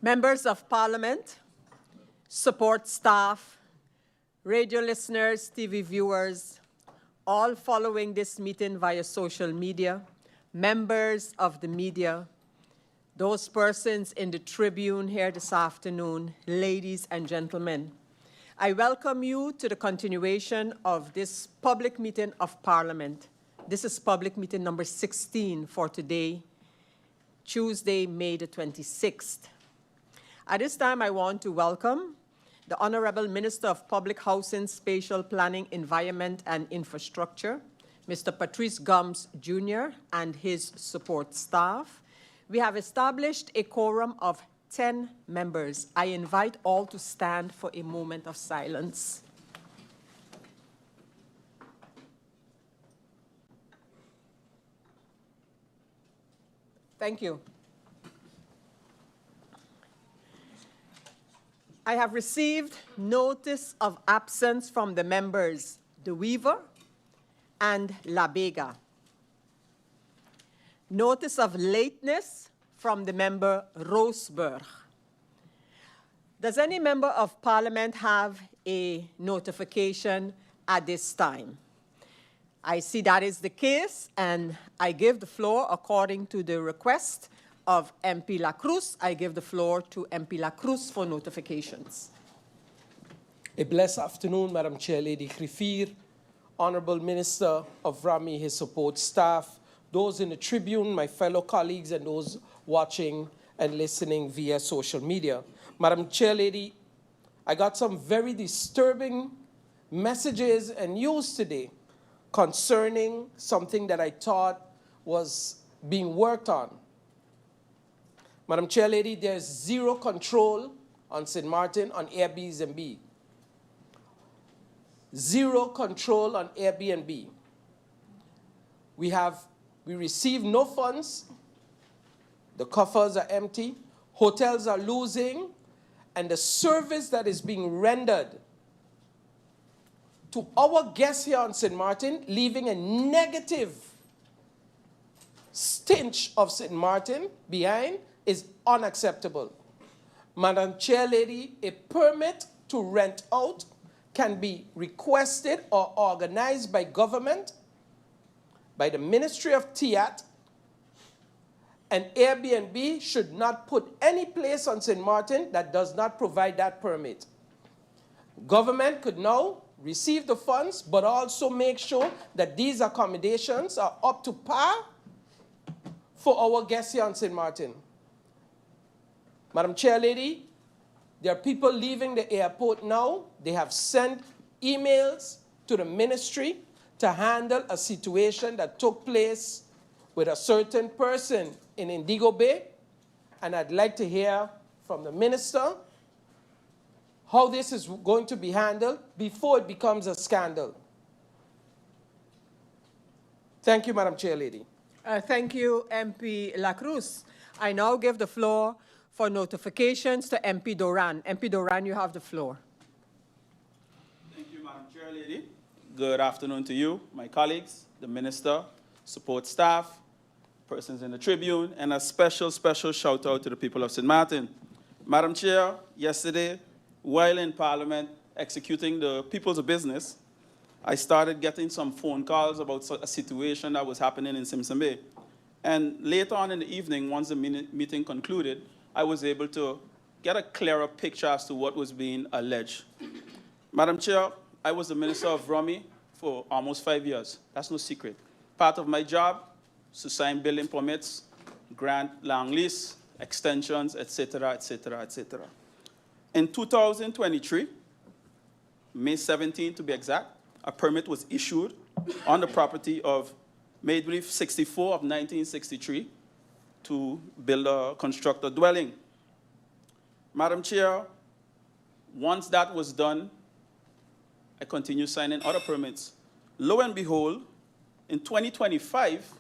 Members of Parliament, support staff, radio listeners, TV viewers, all following this meeting via social media, members of the media, those persons in the tribune here this afternoon, ladies and gentlemen, I welcome you to the continuation of this public meeting of Parliament. This is public meeting number 16 for today, Tuesday, May the 26th. At this time, I want to welcome the Honorable Minister of Public Housing, Spatial Planning, Environment and Infrastructure, Mr. Patrice Gomes Jr. and his support staff. We have established a quorum of 10 members. I invite all to stand for a moment of silence. Thank you. I have received notice of absence from the members De Weaver and La Vega. Notice of lateness from the member Roseburg. Does any member of Parliament have a notification at this time? I see that is the case, and I give the floor according to the request of MP Lacroes. I give the floor to MP Lacroes for notifications. A blessed afternoon, Madam Chair, Lady Griffier, Honorable Minister of VROMI, his support staff, those in the tribune, my fellow colleagues, and those watching and listening via social media. Madam Chair, Lady, I got some very disturbing messages and news today concerning something that I thought was being worked on. Madam Chair, Lady, there's zero control on St. Martin on Airbnb. Zero control on Airbnb. We receive no funds. The coffers are empty. Hotels are losing. And the service that is being rendered to our guests here on St. Martin, leaving a negative stench of St. Martin behind, is unacceptable. Madam Chair, Lady, a permit to rent out can be requested or organized by government, by the Ministry of TIAT, and Airbnb should not put any place on St. Martin that does not provide that permit. Government could now receive the funds, but also make sure that these accommodations are up to par for our guests here on St. Martin. Madam Chair, Lady, there are people leaving the airport now. They have sent emails to the ministry to handle a situation that took place with a certain person in Indigo Bay. And I'd like to hear from the minister how this is going to be handled before it becomes a scandal. Thank you, Madam Chair, Lady. Thank you, MP Lacroes. I now give the floor for notifications to MP Doran. MP Doran, you have the floor. Thank you, Madam Chair, Lady. Good afternoon to you, my colleagues, the minister, support staff, persons in the tribune, and a special shout out to the people of St. Martin. Madam Chair, yesterday, while in Parliament executing the people's business, I started getting some phone calls about a situation that was happening in Simpson Bay. And later on in the evening, once the meeting concluded, I was able to get a clearer picture as to what was being alleged. Madam Chair, I was the Minister of VROMI for almost 5 years. That's no secret. Part of my job is to sign building permits, grant long lease, extensions, etc., etc., etc. In 2023, May 17 to be exact, a permit was issued on the property of Maidreef 64 of 1963 to construct a dwelling. Madam Chair, once that was done, I continued signing other permits. Lo and behold, in 2025,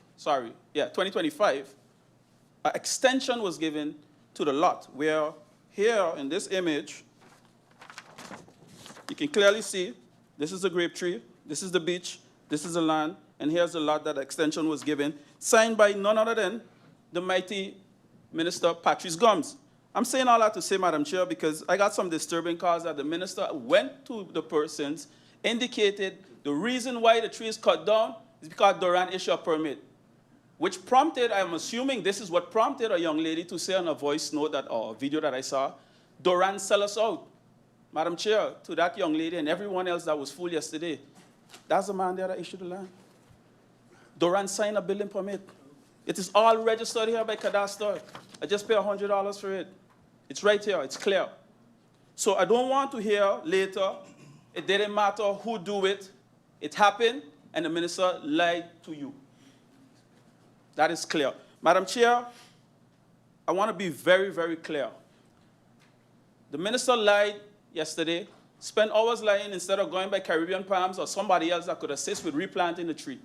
an extension was given to the lot, where here in this image, you can clearly see this is the grape tree, this is the beach, this is the land, and here's the lot that extension was given, signed by none other than the mighty Minister Patrice Gomes. I'm saying all that to say, Madam Chair, because I got some disturbing calls that the minister went to the persons, indicated the reason why the tree is cut down is because Doran issued a permit, which prompted, I'm assuming this is what prompted a young lady to say on a voice note that, or a video that I saw, Doran sell us out. Madam Chair, to that young lady and everyone else that was fooled yesterday, that's the man there that issued the land. Doran signed a building permit. It is all registered here by Cadastre. I just pay $100 for it. It's right here, it's clear. So I don't want to hear later, it didn't matter who do it, it happened, and the minister lied to you. That is clear. Madam Chair, I want to be very, very clear. The minister lied yesterday, spent hours lying instead of going by Caribbean Palms or somebody else that could assist with replanting the tree.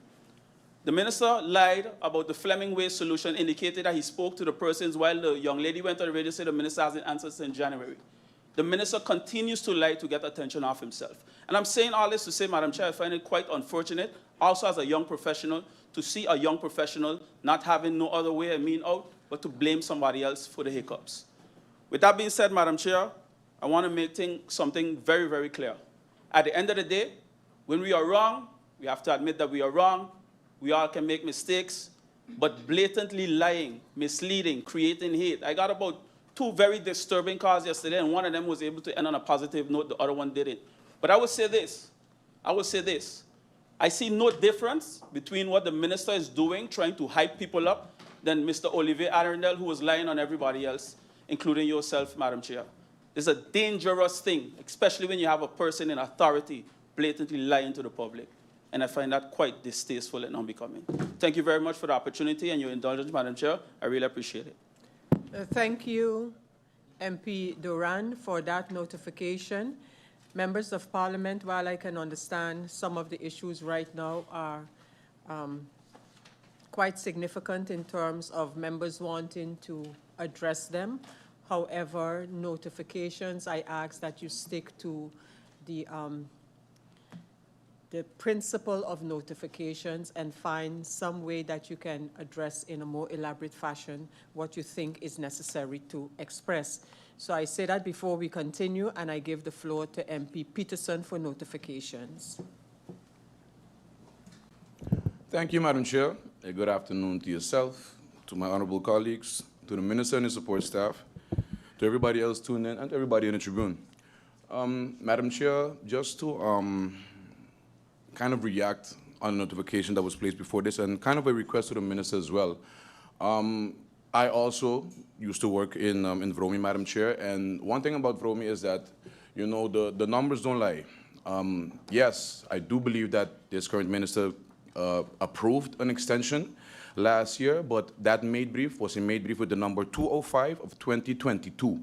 The minister lied about the Fleming Way solution, indicated that he spoke to the persons while the young lady went on the radio, said the minister hasn't answered since January. The minister continues to lie to get attention off himself. And I'm saying all this to say, Madam Chair, I find it quite unfortunate, also as a young professional, to see a young professional not having no other way, out, but to blame somebody else for the hiccups. With that being said, Madam Chair, I want to make something very, very clear. At the end of the day, when we are wrong, we have to admit that we are wrong. We all can make mistakes, but blatantly lying, misleading, creating hate. I got about 2 very disturbing calls yesterday, and one of them was able to end on a positive note, the other one didn't. But I will say this. I see no difference between what the minister is doing, trying to hype people up, than Mr. Olivier Arundel, who was lying on everybody else, including yourself, Madam Chair. It's a dangerous thing, especially when you have a person in authority blatantly lying to the public. And I find that quite distasteful and unbecoming. Thank you very much for the opportunity and your indulgence, Madam Chair. I really appreciate it. Thank you, MP Doran, for that notification. Members of Parliament, while I can understand some of the issues right now are quite significant in terms of members wanting to address them. However, notifications, I ask that you stick to the principle of notifications and find some way that you can address in a more elaborate fashion what you think is necessary to express. So I say that before we continue, and I give the floor to MP Peterson for notifications. Thank you, Madam Chair. A good afternoon to yourself, to my honorable colleagues, to the minister and his support staff, to everybody else tuned in, and to everybody in the tribune. Madam Chair, just to kind of react on a notification that was placed before this, and kind of a request to the minister as well. I also used to work in VROMI, Madam Chair, and one thing about VROMI is that, you know, the numbers don't lie. Yes, I do believe that this current minister approved an extension last year, but that made brief was a made brief with the number 205 of 2022,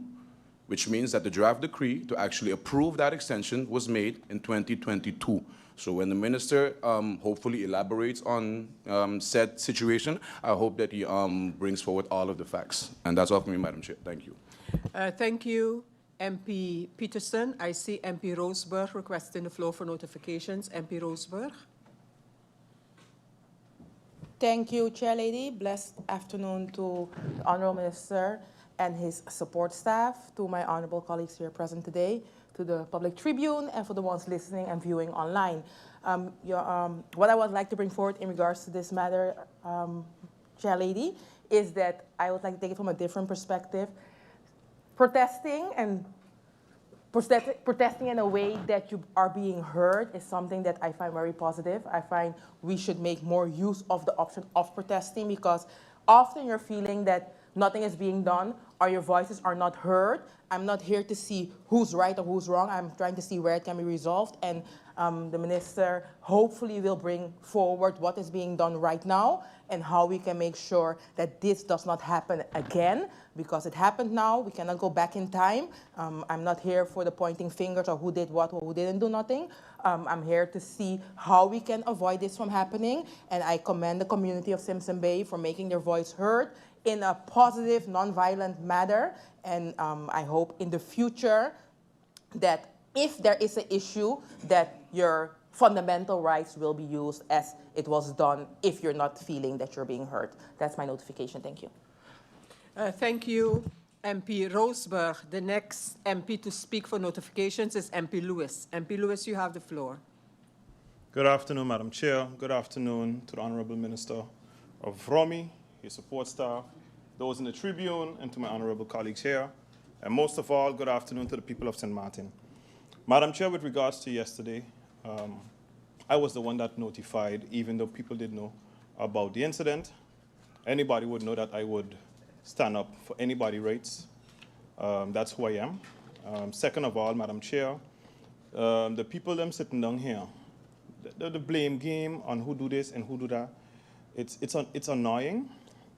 which means that the draft decree to actually approve that extension was made in 2022. So when the minister hopefully elaborates on said situation, I hope that he brings forward all of the facts. And that's all from me, Madam Chair. Thank you. Thank you, MP Peterson. I see MP Roseberg requesting the floor for notifications. MP Roseberg. Thank you, Chair Lady. Blessed afternoon to the Honourable Minister and his support staff, to my honourable colleagues here present today, to the Public Tribune, and for the ones listening and viewing online. What I would like to bring forward in regards to this matter, Chair Lady, is that I would like to take it from a different perspective. Protesting in a way that you are being heard is something that I find very positive. I find we should make more use of the option of protesting, because often you're feeling that nothing is being done or your voices are not heard. I'm not here to see who's right or who's wrong. I'm trying to see where it can be resolved. And the minister hopefully will bring forward what is being done right now and how we can make sure that this does not happen again, because it happened now. We cannot go back in time. I'm not here for the pointing fingers or who did what or who didn't do nothing. I'm here to see how we can avoid this from happening. And I commend the community of Simpson Bay for making their voice heard in a positive, non-violent manner. And I hope in the future that if there is an issue, that your fundamental rights will be used as it was done if you're not feeling that you're being heard. That's my notification. Thank you. Thank you, MP Roseburg. The next MP to speak for notifications is MP Lewis. MP Lewis, you have the floor. Good afternoon, Madam Chair. Good afternoon to the Honorable Minister of VROMI, his support staff, those in the Tribune, and to my honorable colleagues here. And most of all, good afternoon to the people of St. Martin. Madam Chair, with regards to yesterday, I was the one that notified, even though people did know about the incident. Anybody would know that I would stand up for anybody's rights. That's who I am. Second of all, Madam Chair, the people them sitting down here, the blame game on who do this and who do that, it's annoying.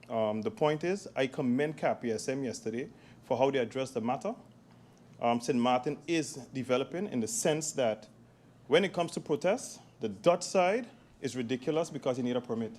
The point is, I commend KPSM yesterday for how they addressed the matter. St. Martin is developing in the sense that when it comes to protests, the Dutch side is ridiculous because you need a permit.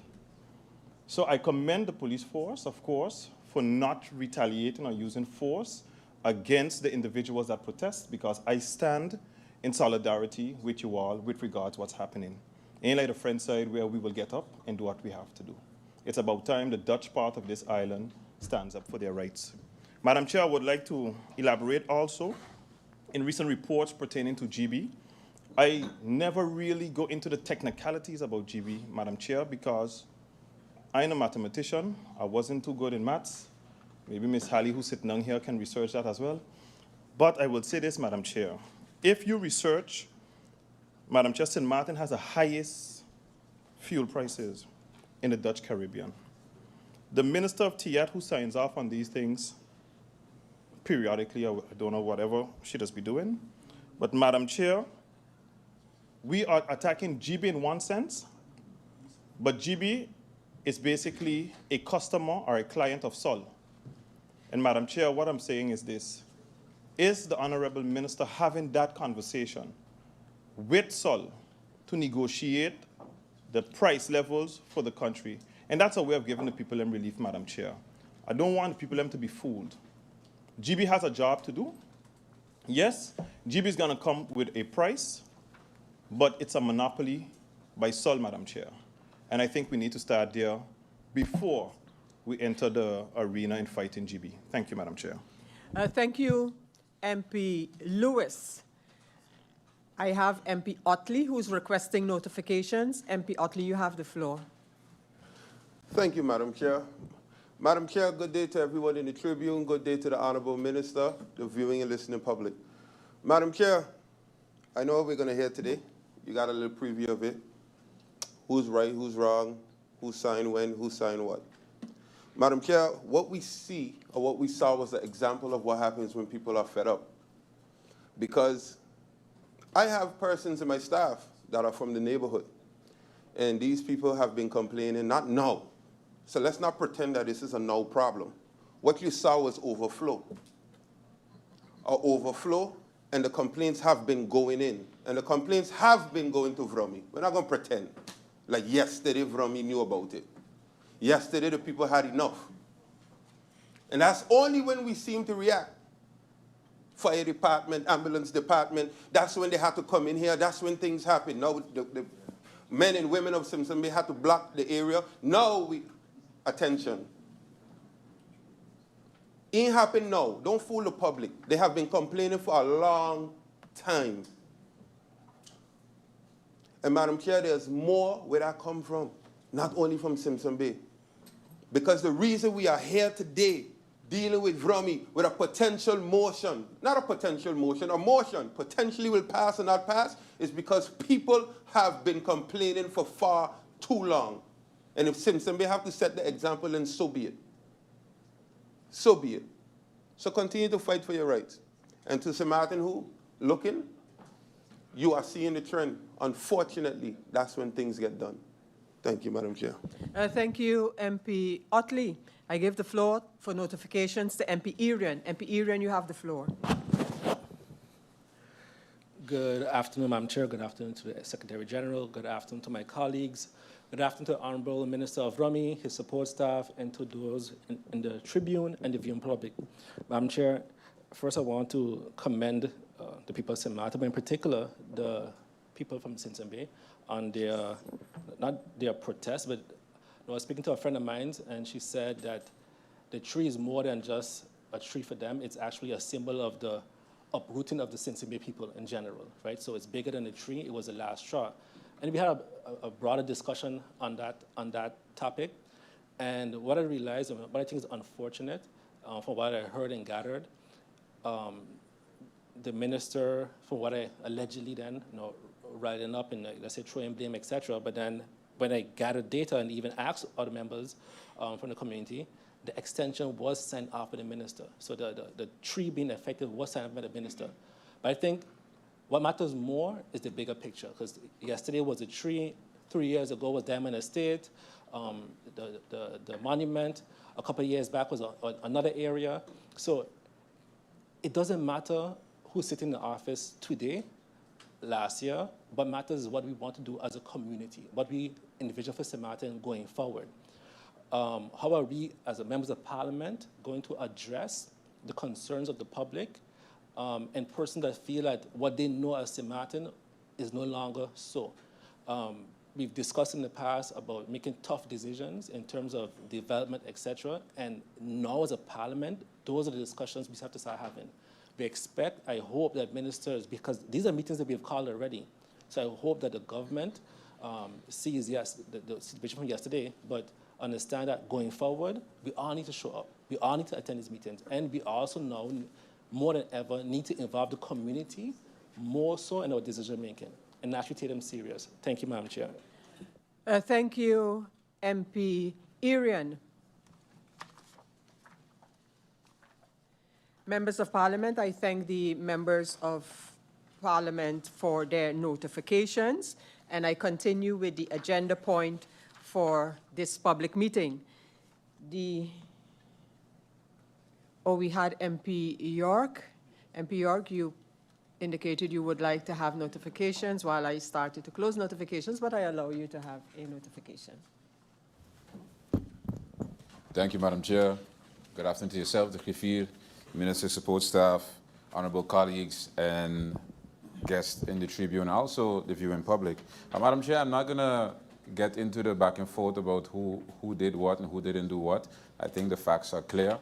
So I commend the police force, of course, for not retaliating or using force against the individuals that protest, because I stand in solidarity with you all with regards to what's happening. Ain't like the French side where we will get up and do what we have to do. It's about time the Dutch part of this island stands up for their rights. Madam Chair, I would like to elaborate also in recent reports pertaining to GB. I never really go into the technicalities about GB, Madam Chair, because I'm a mathematician. I wasn't too good in maths. Maybe Ms. Halley, who's sitting down here, can research that as well. But I will say this, Madam Chair. If you research, Madam Chair, St. Martin has the highest fuel prices in the Dutch Caribbean. The Minister of TIAT, who signs off on these things periodically, I don't know, whatever she does be doing. But Madam Chair, we are attacking GB in one sense, but GB is basically a customer or a client of Sol. And Madam Chair, what I'm saying is this. Is the Honorable Minister having that conversation with Sol to negotiate the price levels for the country? And that's a way of giving the people them relief, Madam Chair. I don't want the people them to be fooled. GB has a job to do. Yes, GB is going to come with a price, but it's a monopoly by Sol, Madam Chair. And I think we need to start there before we enter the arena and fight in GB. Thank you, Madam Chair. Thank you, MP Lewis. I have MP Ottley, who's requesting notifications. MP Ottley, you have the floor. Thank you, Madam Chair. Madam Chair, good day to everyone in the Tribune. Good day to the Honorable Minister, the viewing and listening public. Madam Chair, I know what we're going to hear today. You got a little preview of it. Who's right, who's wrong, who signed when, who signed what. Madam Chair, what we see or what we saw was an example of what happens when people are fed up. Because I have persons in my staff that are from the neighborhood, and these people have been complaining, not now. So let's not pretend that this is a now problem. What you saw was overflow. And the complaints have been going in. And the complaints have been going to VROMI. We're not going to pretend. Like yesterday, VROMI knew about it. Yesterday, the people had enough. And that's only when we seem to react. Fire department, ambulance department, that's when they had to come in here. That's when things happen. Now, the men and women of Simpson Bay had to block the area. Now, attention. Ain't happened now. Don't fool the public. They have been complaining for a long time. And Madam Chair, there's more where that come from, not only from Simpson Bay. Because the reason we are here today dealing with VROMI with a potential motion, not a potential motion, a motion potentially will pass or not pass, is because people have been complaining for far too long. And if Simpson Bay have to set the example, then so be it. So be it. So continue to fight for your rights. And to St. Martin who, looking, you are seeing the trend. Unfortunately, that's when things get done. Thank you, Madam Chair. Thank you, MP Ottley. I give the floor for notifications to MP Irion. MP Irion, you have the floor. Good afternoon, Madam Chair. Good afternoon to the Secretary General. Good afternoon to my colleagues. Good afternoon to the Honorable Minister of VROMI, his support staff, and to those in the Tribune and the viewing public. Madam Chair, first I want to commend the people of St. Martin, but in particular the people from Simpson Bay on their, not their protest, but I was speaking to a friend of mine, and she said that the tree is more than just a tree for them. It's actually a symbol of the uprooting of the Sinsibe people in general, right? So it's bigger than a tree. It was the last straw. And we had a broader discussion on that topic. And what I realized, and what I think is unfortunate, from what I heard and gathered, the minister, from what I allegedly then, writing up and let's say throwing blame, etc. But then when I gathered data and even asked other members from the community, the extension was signed off by the minister. So the tree being effective was signed off by the minister. But I think what matters more is the bigger picture, because yesterday was a tree, 3 years ago was Diamond Estate, the monument, a couple of years back was another area. So it doesn't matter who's sitting in the office today, last year. What matters is what we want to do as a community, what we envision for St. Martin going forward. How are we, as members of Parliament, going to address the concerns of the public and persons that feel that what they know as St. Martin is no longer so? We've discussed in the past about making tough decisions in terms of development, etc. And now as a Parliament, those are the discussions we have to start having. We expect, I hope that ministers, because these are meetings that we've called already, so I hope that the government sees, yes, the situation from yesterday, but understand that going forward, we all need to show up. We all need to attend these meetings. And we also now, more than ever, need to involve the community more so in our decision making and actually take them serious. Thank you, Madam Chair. Thank you, MP Irion. Members of Parliament, I thank the members of Parliament for their notifications, and I continue with the agenda point for this public meeting. We had MP York. MP York, you indicated you would like to have notifications while I started to close notifications, but I allow you to have a notification. Thank you, Madam Chair. Good afternoon to yourself, the Griffier, Minister, support staff, honorable colleagues, and guests in the Tribune, also the viewing public. Madam Chair, I'm not going to get into the back and forth about who did what and who didn't do what. I think the facts are clear.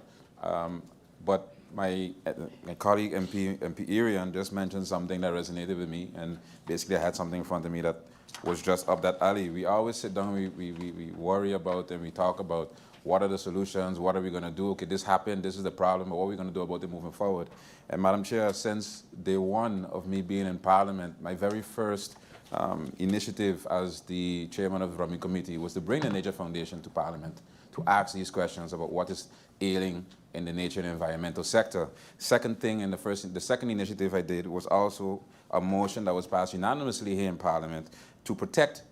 But my colleague, MP Irion, just mentioned something that resonated with me, and basically I had something in front of me that was just up that alley. We always sit down, we worry about and we talk about what are the solutions, what are we going to do? Okay, this happened, this is the problem, but what are we going to do about it moving forward? And Madam Chair, since day one of me being in Parliament, my very first initiative as the chairman of the VROMI committee was to bring the Nature Foundation to Parliament to ask these questions about what is ailing in the nature and environmental sector. Second thing, the second initiative I did was also a motion that was passed unanimously here in Parliament to protect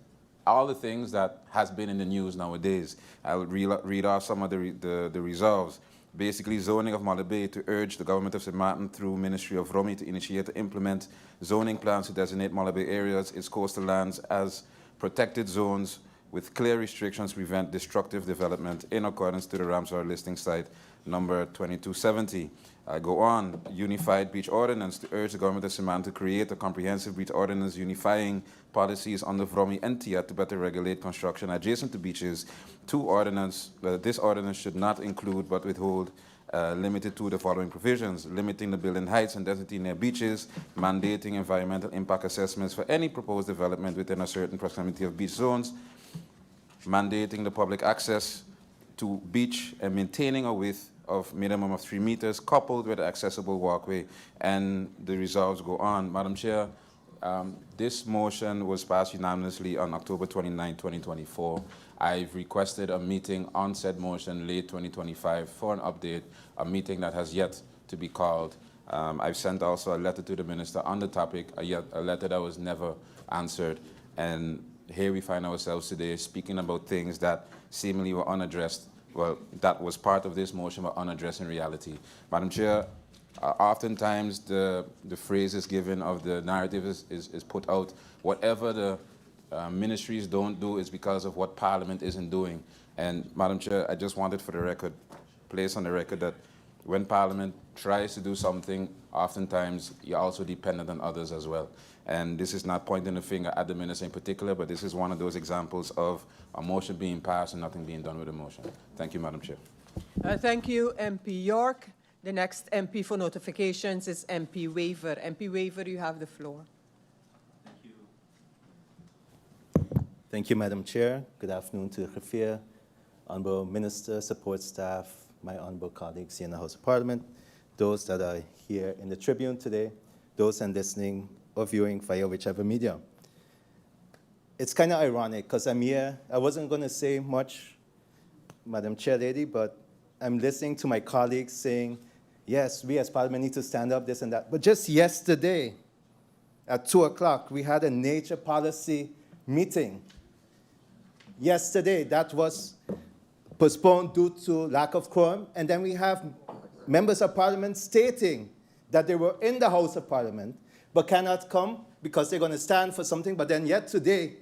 all the things that has been in the news nowadays. I will read off some of the resolves. Basically, zoning of Mala Bay to urge the government of St. Martin through Ministry of VROMI to initiate to implement zoning plans to designate Mala Bay areas, its coastal lands as protected zones with clear restrictions to prevent destructive development in accordance to the Ramsar listing site number 2270. I go on, unified beach ordinance to urge the government of St. Martin to create a comprehensive beach ordinance unifying policies under VROMI and TIA to better regulate construction adjacent to beaches. This ordinance should not include but withhold limited to the following provisions: limiting the building heights and density near beaches, mandating environmental impact assessments for any proposed development within a certain proximity of beach zones, mandating the public access to beach and maintaining a width of minimum of 3 meters coupled with an accessible walkway, and the resolves go on. Madam Chair, this motion was passed unanimously on October 29, 2024. I've requested a meeting on said motion late 2025 for an update, a meeting that has yet to be called. I've sent also a letter to the minister on the topic, a letter that was never answered, and here we find ourselves today speaking about things that seemingly were unaddressed. Well, that was part of this motion, but unaddressed in reality. Madam Chair, oftentimes the phrase is given of the narrative is put out, whatever the ministries don't do is because of what Parliament isn't doing. And Madam Chair, I just wanted for the record, place on the record that when Parliament tries to do something, oftentimes you're also dependent on others as well. And this is not pointing the finger at the minister in particular, but this is one of those examples of a motion being passed and nothing being done with the motion. Thank you, Madam Chair. Thank you, MP York. The next MP for notifications is MP Waiver. MP Waiver, you have the floor. Thank you, Madam Chair. Good afternoon to the Griffier, Honorable Minister, support staff, my honorable colleagues here in the House of Parliament, those that are here in the Tribune today, those and listening or viewing via whichever media. It's kind of ironic because I'm here. I wasn't going to say much, Madam Chair Lady, but I'm listening to my colleagues saying, yes, we as Parliament need to stand up, this and that. But just yesterday at 2 o'clock, we had a nature policy meeting. Yesterday, that was postponed due to lack of quorum. And then we have members of Parliament stating that they were in the House of Parliament but cannot come because they're going to stand for something. But then yet today,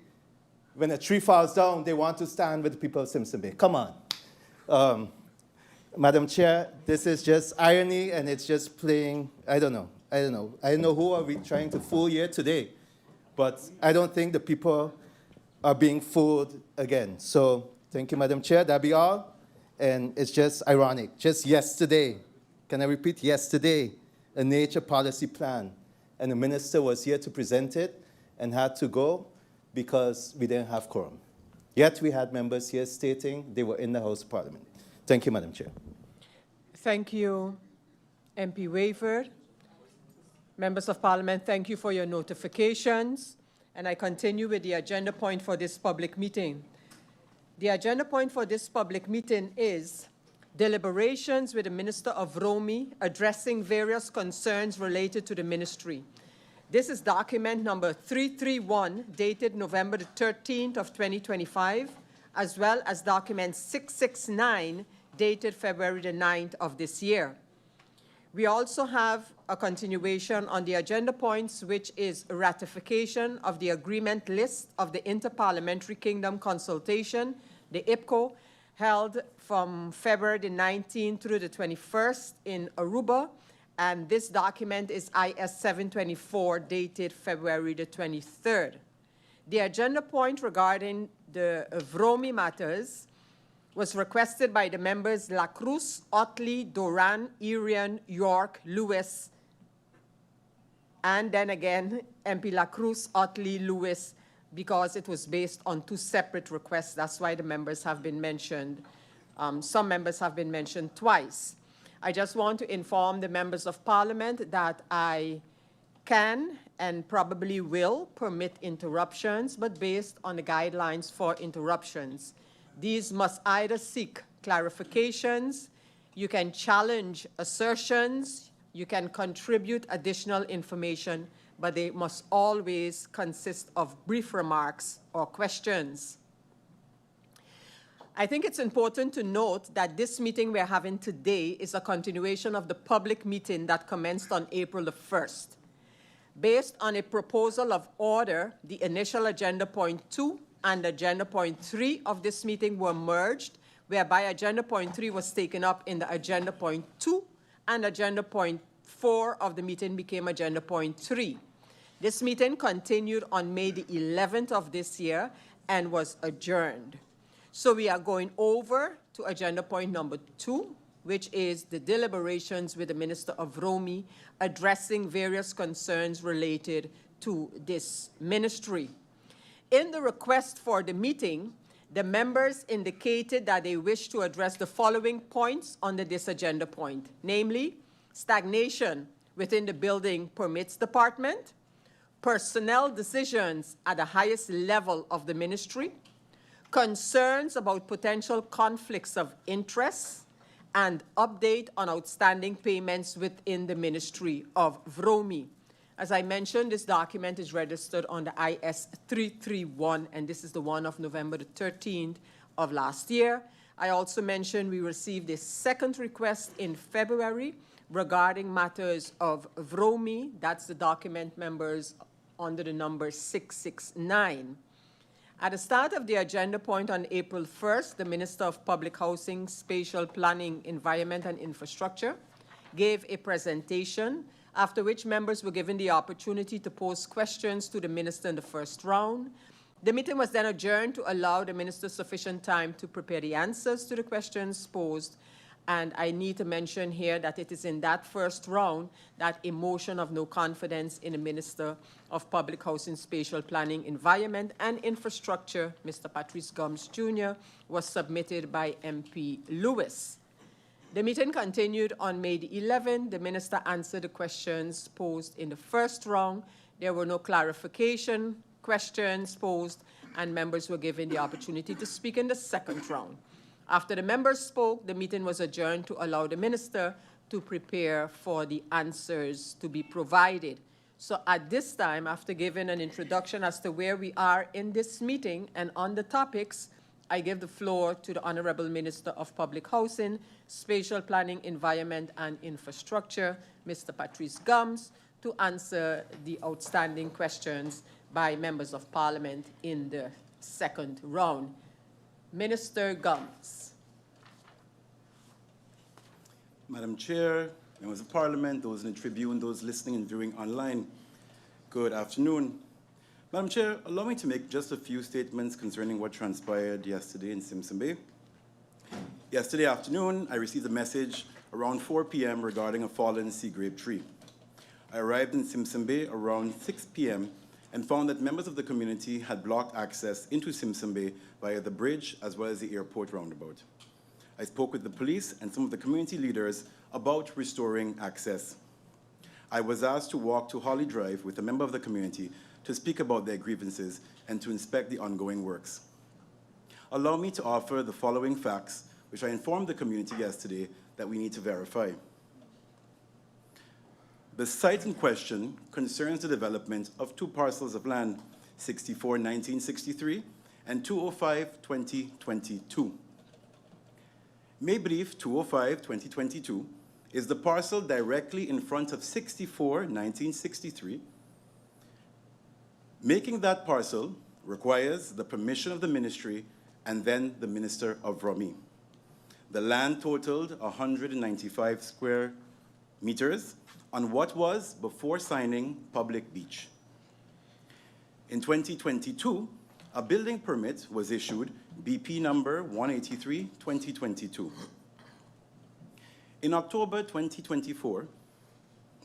when a tree falls down, they want to stand with the people of Simpson Bay. Come on. Madam Chair, this is just irony, and it's just playing, I don't know. I don't know who are we trying to fool here today, but I don't think the people are being fooled again. So thank you, Madam Chair. That'll be all. And it's just ironic. Just yesterday, can I repeat, yesterday, a nature policy plan, and the minister was here to present it and had to go because we didn't have quorum. Yet we had members here stating they were in the House of Parliament. Thank you, Madam Chair. Thank you, MP Waiver. Members of Parliament, thank you for your notifications. And I continue with the agenda point for this public meeting. The agenda point for this public meeting is deliberations with the Minister of VROMI addressing various concerns related to the ministry. This is document number 331, dated November the 13th of 2025, as well as document 669, dated February the 9th of this year. We also have a continuation on the agenda points, which is ratification of the agreement list of the Interparliamentary Kingdom Consultation, the IPKO, held from February the 19th through the 21st in Aruba. And this document is IS 724, dated February the 23rd. The agenda point regarding the VROMI matters was requested by the members Lacroes, Ottley, Doran, Irion, York, Lewis, and then again MP Lacroes, Ottley, Lewis, because it was based on two separate requests. That's why the members have been mentioned. Some members have been mentioned twice. I just want to inform the members of Parliament that I can and probably will permit interruptions, but based on the guidelines for interruptions. These must either seek clarifications, you can challenge assertions, you can contribute additional information, but they must always consist of brief remarks or questions. I think it's important to note that this meeting we're having today is a continuation of the public meeting that commenced on April the 1st. Based on a proposal of order, the initial agenda point 2 and agenda point 3 of this meeting were merged, whereby agenda point 3 was taken up in the agenda point 2, and agenda point 4 of the meeting became agenda point 3. This meeting continued on May the 11th of this year and was adjourned. So we are going over to agenda point number 2, which is the deliberations with the Minister of VROMI addressing various concerns related to this ministry. In the request for the meeting, the members indicated that they wish to address the following points under this agenda point, namely, stagnation within the building permits department, personnel decisions at the highest level of the ministry, concerns about potential conflicts of interest, and update on outstanding payments within the Ministry of VROMI. As I mentioned, this document is registered on the IS 331, and this is the one of November the 13th of last year. I also mentioned we received a second request in February regarding matters of VROMI. That's the document members under the number 669. At the start of the agenda point on April 1st, the Minister of Public Housing, Spatial Planning, Environment and Infrastructure gave a presentation, after which members were given the opportunity to pose questions to the Minister in the first round. The meeting was then adjourned to allow the Minister sufficient time to prepare the answers to the questions posed, And I need to mention here that it is in that first round that a motion of no confidence in the Minister of Public Housing, Spatial Planning, Environment and Infrastructure, Mr. Patrice Gums Jr., was submitted by MP Lewis. The meeting continued on May the 11th. The Minister answered the questions posed in the first round. There were no clarification questions posed, and members were given the opportunity to speak in the second round. After the members spoke, the meeting was adjourned to allow the Minister to prepare for the answers to be provided. So at this time, after giving an introduction as to where we are in this meeting and on the topics, I give the floor to the Honorable Minister of Public Housing, Spatial Planning, Environment and Infrastructure, Mr. Patrice Gums, to answer the outstanding questions by members of Parliament in the second round. Minister Gums. Madam Chair, members of Parliament, those in the Tribune, those listening and viewing online, good afternoon. Madam Chair, allow me to make just a few statements concerning what transpired yesterday in Simpson Bay. Yesterday afternoon, I received a message around 4 p.m. regarding a fallen sea grape tree. I arrived in Simpson Bay around 6 p.m. and found that members of the community had blocked access into Simpson Bay via the bridge as well as the airport roundabout. I spoke with the police and some of the community leaders about restoring access. I was asked to walk to Holly Drive with a member of the community to speak about their grievances and to inspect the ongoing works. Allow me to offer the following facts, which I informed the community yesterday that we need to verify. The site in question concerns the development of two parcels of land, 64-1963 and 205-2022. May Brief 205-2022 is the parcel directly in front of 64-1963. Making that parcel requires the permission of the ministry and then the Minister of VROMI. The land totaled 195 square meters on what was, before signing, public beach. In 2022, a building permit was issued, BP number 183-2022. In October 2024,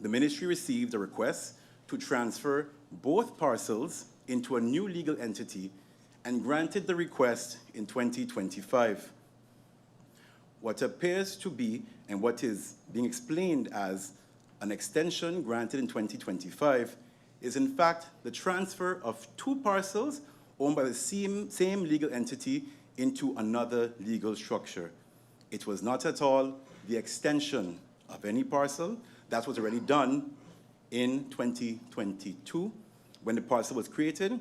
the ministry received a request to transfer both parcels into a new legal entity and granted the request in 2025. What appears to be, and what is being explained as an extension granted in 2025, is in fact the transfer of two parcels owned by the same legal entity into another legal structure. It was not at all the extension of any parcel. That was already done in 2022 when the parcel was created,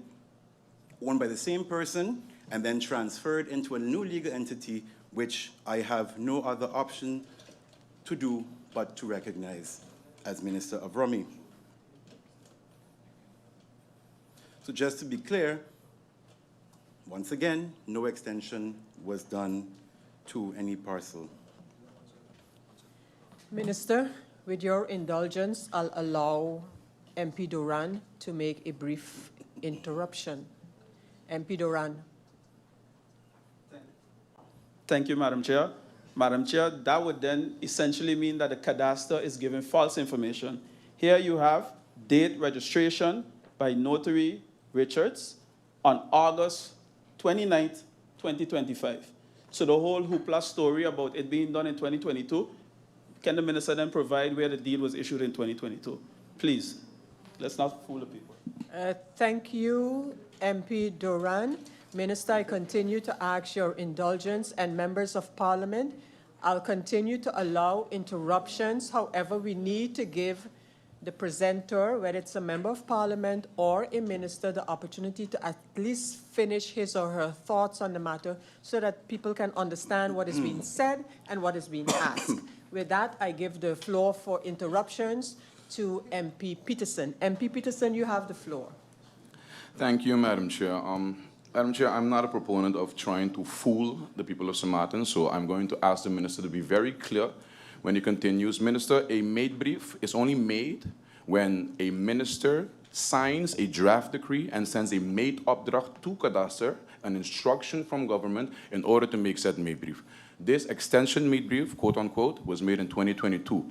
owned by the same person, and then transferred into a new legal entity, which I have no other option to do but to recognize as Minister of VROMI. So just to be clear, once again, no extension was done to any parcel. Minister, with your indulgence, I'll allow MP Doran to make a brief interruption. MP Doran. Thank you, Madam Chair. Madam Chair, that would then essentially mean that the cadastre is giving false information. Here you have date registration by Notary Richards on August 29th, 2025. So the whole hoopla story about it being done in 2022, can the minister then provide where the deed was issued in 2022? Please, let's not fool the people. Thank you, MP Doran. Minister, I continue to ask your indulgence, and members of Parliament, I'll continue to allow interruptions. However, we need to give the presenter, whether it's a member of Parliament or a minister, the opportunity to at least finish his or her thoughts on the matter so that people can understand what is being said and what is being asked. With that, I give the floor for interruptions to MP Peterson. MP Peterson, you have the floor. Thank you, Madam Chair. Madam Chair, I'm not a proponent of trying to fool the people of St. Martin, so I'm going to ask the minister to be very clear when he continues. Minister, a made brief is only made when a minister signs a draft decree and sends a made opdracht to cadastre an instruction from government in order to make said made brief. This extension made brief, quote unquote, was made in 2022.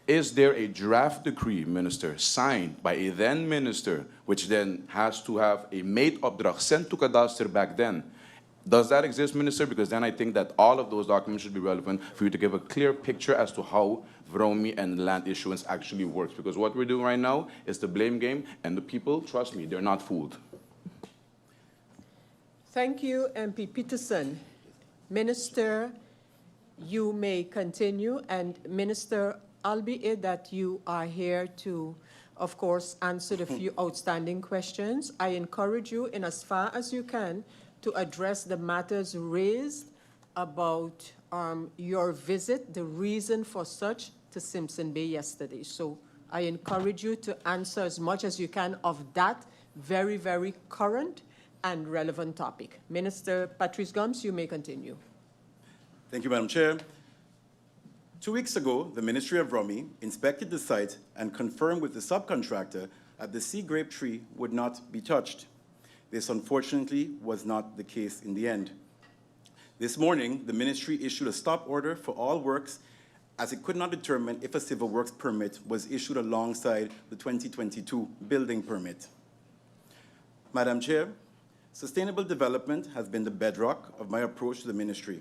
Is there a draft decree, Minister, signed by a then minister, which then has to have a made opdracht sent to Kadaster back then? Does that exist, Minister? Because then I think that all of those documents should be relevant for you to give a clear picture as to how VROMI and land issuance actually works. Because what we're doing right now is the blame game, and the people, trust me, they're not fooled. Thank you, MP Peterson. Minister, you may continue. And Minister, albeit that you are here to, of course, answer the few outstanding questions, I encourage you in as far as you can to address the matters raised about your visit, the reason for such to Simpson Bay yesterday. So I encourage you to answer as much as you can of that very, very current and relevant topic. Minister Patrice Gomes, you may continue. Thank you, Madam Chair. 2 weeks ago, the Ministry of VROMI inspected the site and confirmed with the subcontractor that the sea grape tree would not be touched. This, unfortunately, was not the case in the end. This morning, the ministry issued a stop order for all works as it could not determine if a civil works permit was issued alongside the 2022 building permit. Madam Chair, sustainable development has been the bedrock of my approach to the ministry.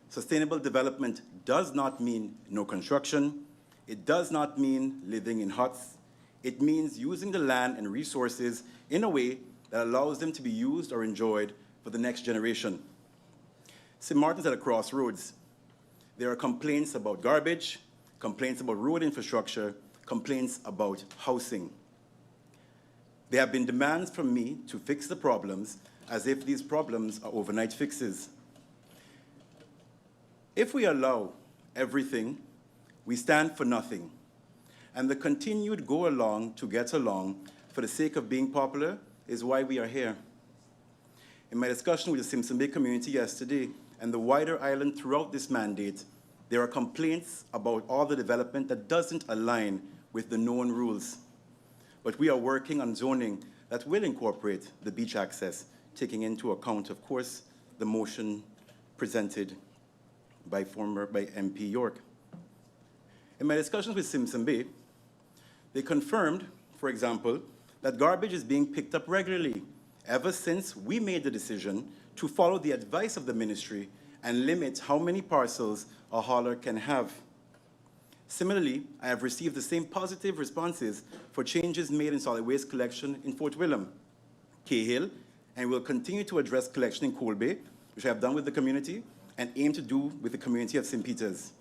Sustainable development does not mean no construction. It does not mean living in huts. It means using the land and resources in a way that allows them to be used or enjoyed for the next generation. St. Martin's at a crossroads. There are complaints about garbage, complaints about road infrastructure, complaints about housing. There have been demands from me to fix the problems as if these problems are overnight fixes. If we allow everything, we stand for nothing. And the continued go along to get along for the sake of being popular is why we are here. In my discussion with the Simpson Bay community yesterday and the wider island throughout this mandate, there are complaints about all the development that doesn't align with the known rules. But we are working on zoning that will incorporate the beach access, taking into account, of course, the motion presented by MP York. In my discussions with Simpson Bay, they confirmed, for example, that garbage is being picked up regularly ever since we made the decision to follow the advice of the ministry and limit how many parcels a hauler can have. Similarly, I have received the same positive responses for changes made in solid waste collection in Fort William, Cahill, and will continue to address collection in Coal Bay, which I have done with the community and aim to do with the community of St. Peter's.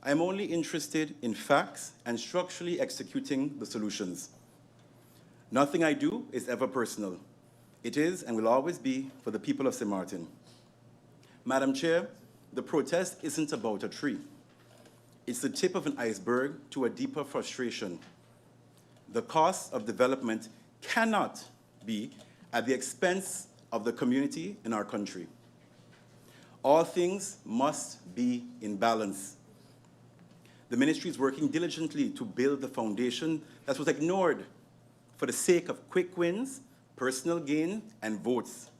I am only interested in facts and structurally executing the solutions. Nothing I do is ever personal. It is and will always be for the people of St. Martin. Madam Chair, the protest isn't about a tree. It's the tip of an iceberg to a deeper frustration. The cost of development cannot be at the expense of the community in our country. All things must be in balance. The ministry is working diligently to build the foundation that was ignored for the sake of quick wins, personal gain, and votes.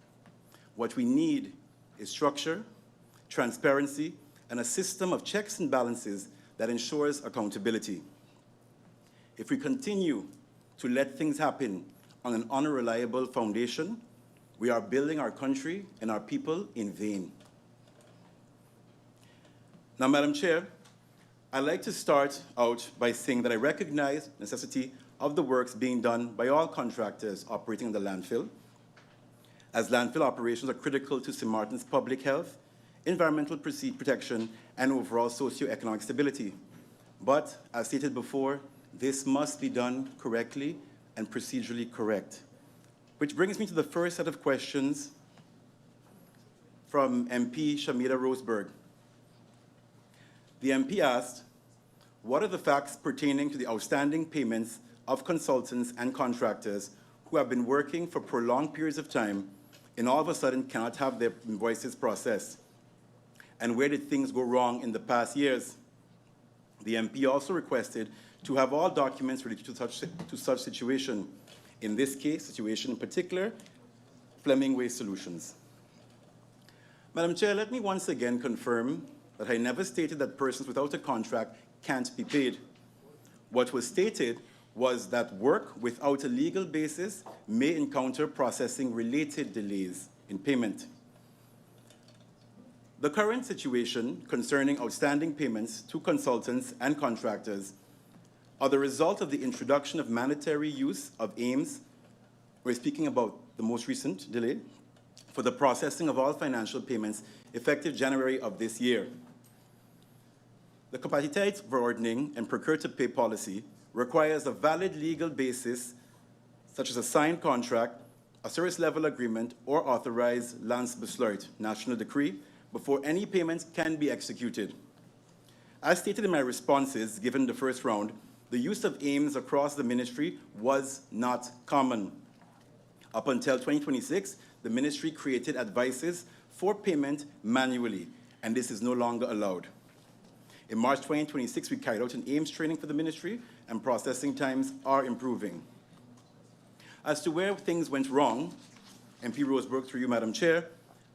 What we need is structure, transparency, and a system of checks and balances that ensures accountability. If we continue to let things happen on an unreliable foundation, we are building our country and our people in vain. Now, Madam Chair, I'd like to start out by saying that I recognize the necessity of the works being done by all contractors operating in the landfill, as landfill operations are critical to St. Martin's public health, environmental protection, and overall socioeconomic stability. But, as stated before, this must be done correctly and procedurally correct. Which brings me to the first set of questions from MP Shamida Roseberg. The MP asked, what are the facts pertaining to the outstanding payments of consultants and contractors who have been working for prolonged periods of time and all of a sudden cannot have their invoices processed? And where did things go wrong in the past years? The MP also requested to have all documents related to such situation. In this case, situation in particular, Fleming Waste Solutions. Madam Chair, let me once again confirm that I never stated that persons without a contract can't be paid. What was stated was that work without a legal basis may encounter processing-related delays in payment. The current situation concerning outstanding payments to consultants and contractors are the result of the introduction of mandatory use of AIMS. We're speaking about the most recent delay for the processing of all financial payments effective January of this year. The Kapaciteitsverordening and procure-to-pay policy requires a valid legal basis, such as a signed contract, a service-level agreement, or authorized Landsbesluit, national decree, before any payments can be executed. As stated in my responses given the first round, the use of AIMS across the ministry was not common. Up until 2026, the ministry created advices for payment manually, and this is no longer allowed. In March 2026, we carried out an AIMS training for the ministry, and processing times are improving. As to where things went wrong, MP Roseberg, through you, Madam Chair,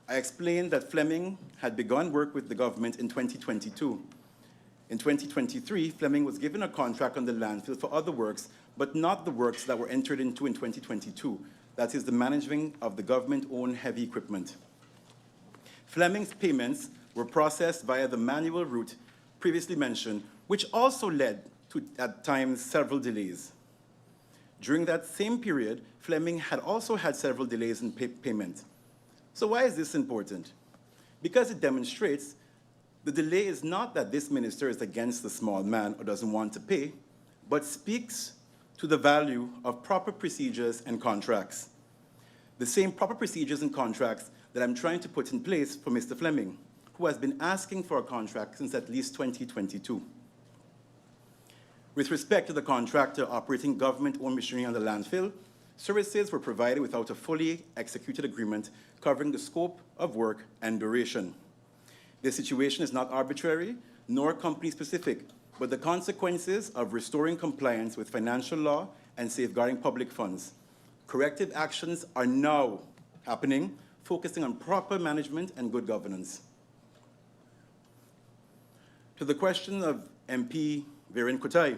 I explained that Fleming had begun work with the government in 2022. In 2023, Fleming was given a contract on the landfill for other works, but not the works that were entered into in 2022. That is the managing of the government-owned heavy equipment. Fleming's payments were processed via the manual route previously mentioned, which also led to, at times, several delays. During that same period, Fleming had also had several delays in payment. So why is this important? Because it demonstrates the delay is not that this minister is against the small man or doesn't want to pay, but speaks to the value of proper procedures and contracts. The same proper procedures and contracts that I'm trying to put in place for Mr. Fleming, who has been asking for a contract since at least 2022. With respect to the contractor operating government-owned machinery on the landfill, services were provided without a fully executed agreement covering the scope of work and duration. This situation is not arbitrary nor company-specific, but the consequences of restoring compliance with financial law and safeguarding public funds. Corrective actions are now happening, focusing on proper management and good governance. To the question of MP Viren-Kutai,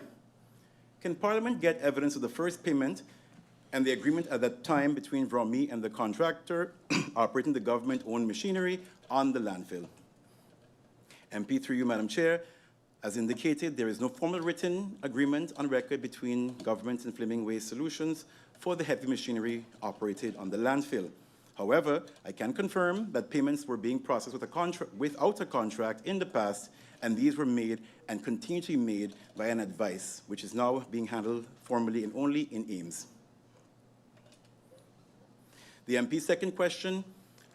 can Parliament get evidence of the first payment and the agreement at that time between VROMI and the contractor operating the government-owned machinery on the landfill? MP, through you, Madam Chair, as indicated, there is no formal written agreement on record between government and Fleming Waste Solutions for the heavy machinery operated on the landfill. However, I can confirm that payments were being processed without a contract in the past, and these were made and continue to be made by an advice, which is now being handled formally and only in AIMS. The MP's second question,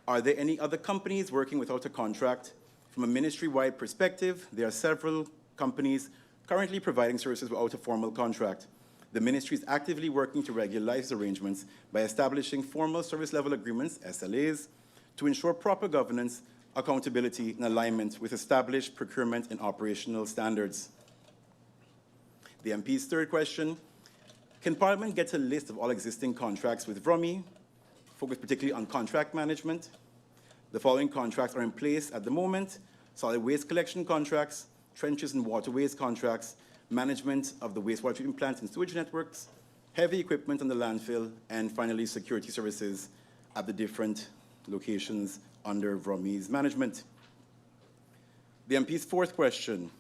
are there any other companies working without a contract? From a ministry-wide perspective, there are several companies currently providing services without a formal contract. The ministry is actively working to regularize arrangements by establishing formal service-level agreements, SLAs, to ensure proper governance, accountability, and alignment with established procurement and operational standards. The MP's third question, can Parliament get a list of all existing contracts with VROMI, focused particularly on contract management? The following contracts are in place at the moment: solid waste collection contracts, trenches and waterways contracts, management of the wastewater treatment plants and sewage networks, heavy equipment on the landfill, and finally, security services at the different locations under VROMI's management. The MP's fourth question,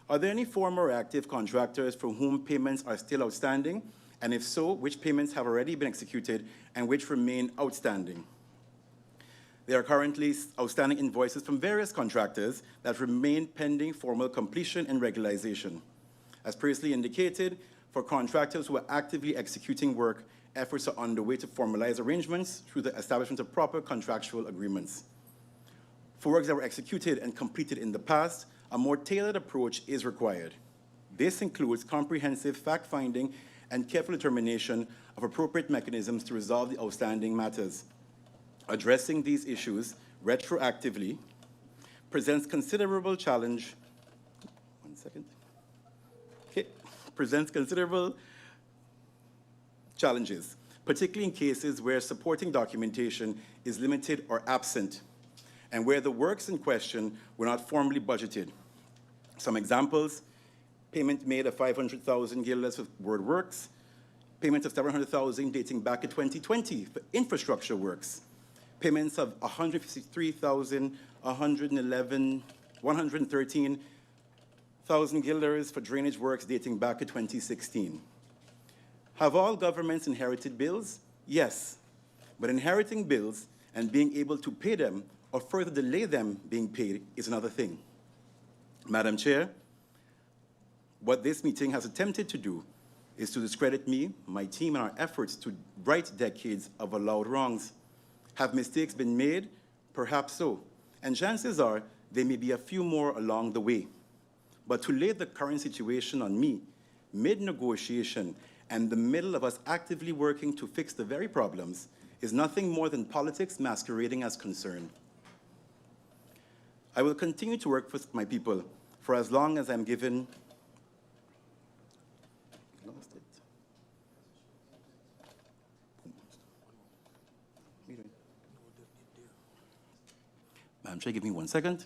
are there any former or active contractors for whom payments are still outstanding? And if so, which payments have already been executed and which remain outstanding? There are currently outstanding invoices from various contractors that remain pending formal completion and regularization. As previously indicated, for contractors who are actively executing work, efforts are underway to formalize arrangements through the establishment of proper contractual agreements. For works that were executed and completed in the past, a more tailored approach is required. This includes comprehensive fact-finding and careful determination of appropriate mechanisms to resolve the outstanding matters. Addressing these issues retroactively presents considerable challenge. Presents considerable challenges, particularly in cases where supporting documentation is limited or absent. and where the works in question were not formally budgeted. Some examples: payment made of 500,000 guilders for road works, payment of 700,000 dating back to 2020 for infrastructure works, payments of 113,000 guilders for drainage works dating back to 2016. Have all governments inherited bills? Yes, but inheriting bills and being able to pay them or further delay them being paid is another thing. Madam Chair, what this meeting has attempted to do is to discredit me, my team, and our efforts to right decades of allowed wrongs. Have mistakes been made? Perhaps so. And chances are there may be a few more along the way. But to lay the current situation on me, mid-negotiation, and the middle of us actively working to fix the very problems, is nothing more than politics masquerading as concern. I will continue to work for my people for as long as I'm given. Lost it. Madam Chair, give me 1 second.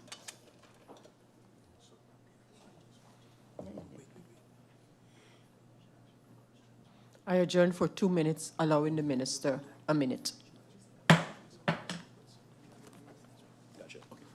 I adjourn for 2 minutes, allowing the minister a minute. Gotcha. Okay.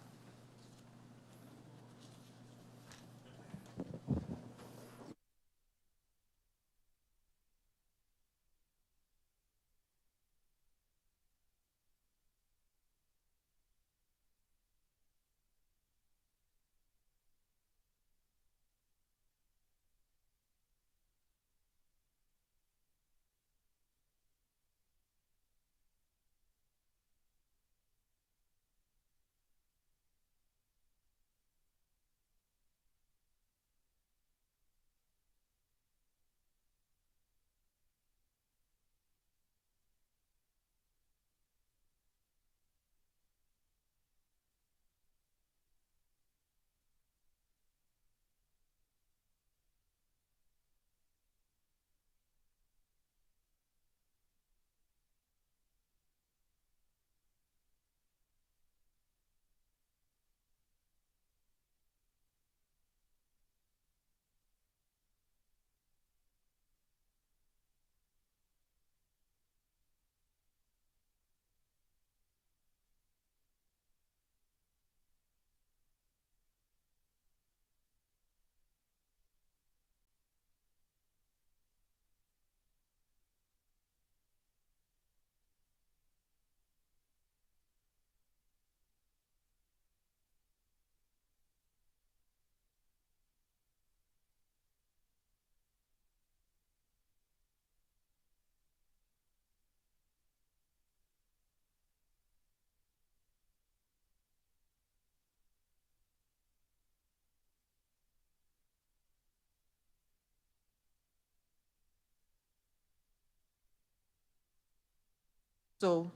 So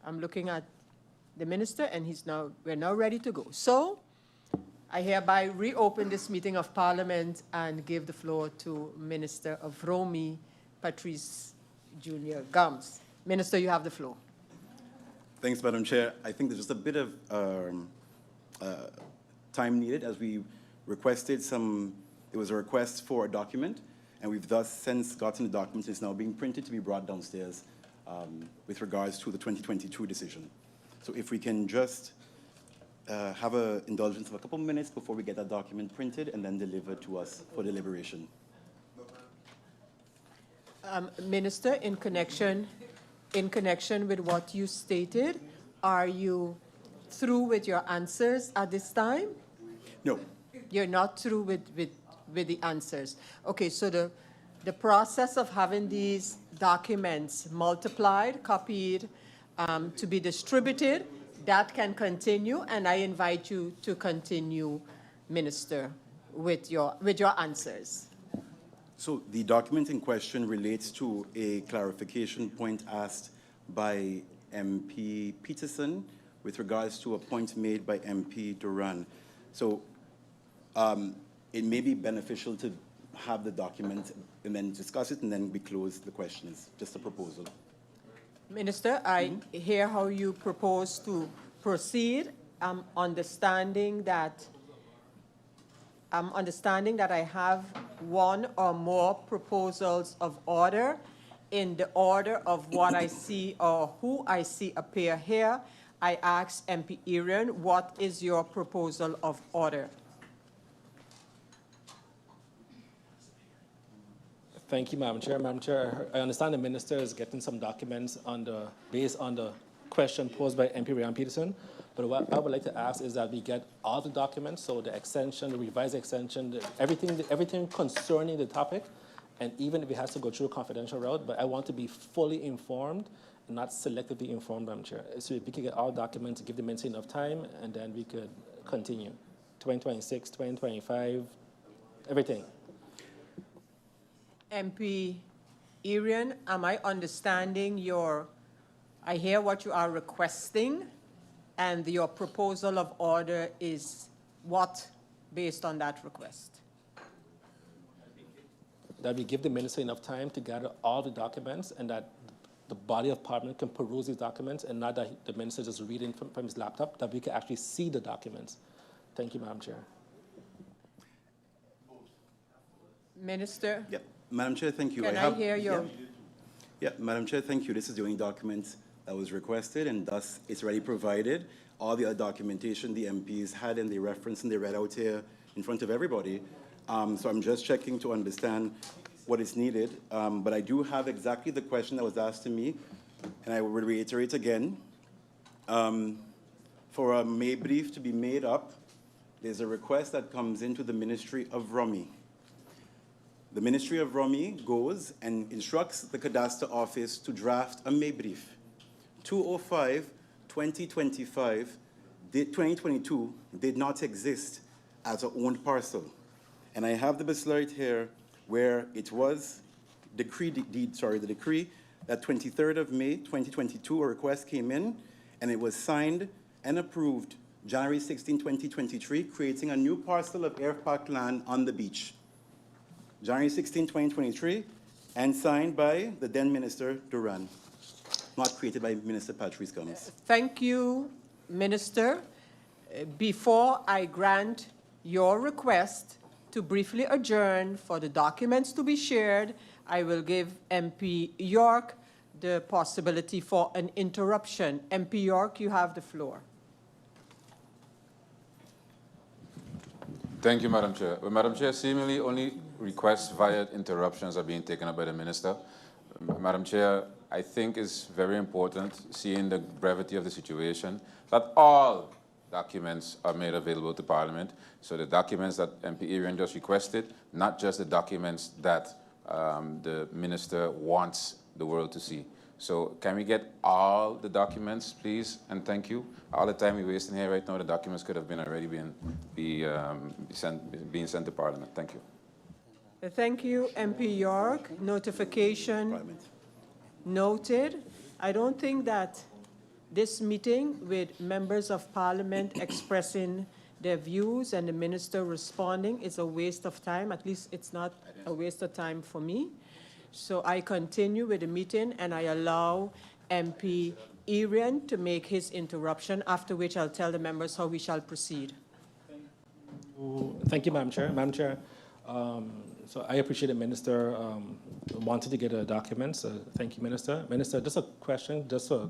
I'm looking at the minister, and we're now ready to go. So I hereby reopen this meeting of Parliament and give the floor to Minister of VROMI, Patrice Jr. Gums. Minister, you have the floor. Thanks, Madam Chair. I think there's just a bit of time needed as we requested there was a request for a document, and we've thus since gotten the document. It's now being printed to be brought downstairs with regards to the 2022 decision. So if we can just have an indulgence of a couple minutes before we get that document printed and then delivered to us for deliberation. Minister, in connection with what you stated, are you through with your answers at this time? No. You're not through with the answers. Okay, so the process of having these documents multiplied, copied, to be distributed, that can continue, and I invite you to continue, Minister, with your answers. So the document in question relates to a clarification point asked by MP Peterson with regards to a point made by MP Doran. So it may be beneficial to have the document and then discuss it, and then we close the questions. Just a proposal. Minister, I hear how you propose to proceed. I'm understanding that I have one or more proposals of order in the order of what I see or who I see appear here. I ask MP Irion, what is your proposal of order? Thank you, Madam Chair. Madam Chair, I understand the minister is getting some documents based on the question posed by MP Ryan Peterson. But what I would like to ask is that we get all the documents, so the extension, the revised extension, everything concerning the topic, and even if it has to go through a confidential route, but I want to be fully informed, not selectively informed, Madam Chair. So if we could get all documents, give the minister enough time, and then we could continue. 2026, 2025, everything. MP Irion, am I understanding I hear what you are requesting, and your proposal of order is what based on that request? That we give the minister enough time to gather all the documents and that the body of parliament can peruse these documents and not that the minister just reading from his laptop, that we can actually see the documents. Thank you, Madam Chair. Minister? Yep. Madam Chair, thank you. Can I hear your... Yeah, Madam Chair, thank you. This is the only document that was requested, and thus it's already provided. All the other documentation the MPs had and they referenced and they read out here in front of everybody. So I'm just checking to understand what is needed. But I do have exactly the question that was asked to me, and I will reiterate again. For a May brief to be made up, there's a request that comes into the Ministry of VROMI. The Ministry of VROMI goes and instructs the Cadastre Office to draft a May brief. 205-2025-2022 did not exist as an owned parcel. And I have the Beslite here where it was the decree that 23rd of May 2022, a request came in and it was signed and approved January 16, 2023, creating a new parcel of air park land on the beach. January 16, 2023, and signed by the then Minister Doran, not created by Minister Patrice Combs. Thank you, Minister. Before I grant your request to briefly adjourn for the documents to be shared, I will give MP York the possibility for an interruption. MP York, you have the floor. Thank you, Madam Chair. Well, Madam Chair, seemingly only requests via interruptions are being taken up by the Minister. Madam Chair, I think it's very important, seeing the brevity of the situation, that all documents are made available to Parliament. So the documents that MP Irion just requested, not just the documents that the Minister wants the world to see. So can we get all the documents, please, and thank you. All the time we're wasting here right now, the documents could have been already being sent to Parliament. Thank you. Thank you, MP York. Notification noted. I don't think that this meeting with members of Parliament expressing their views and the Minister responding is a waste of time. At least it's not a waste of time for me. So I continue with the meeting and I allow MP Irion to make his interruption, after which I'll tell the members how we shall proceed. Thank you, Madam Chair. Madam Chair, so I appreciate the Minister wanted to get a document. So thank you, Minister. Minister, just a question, just for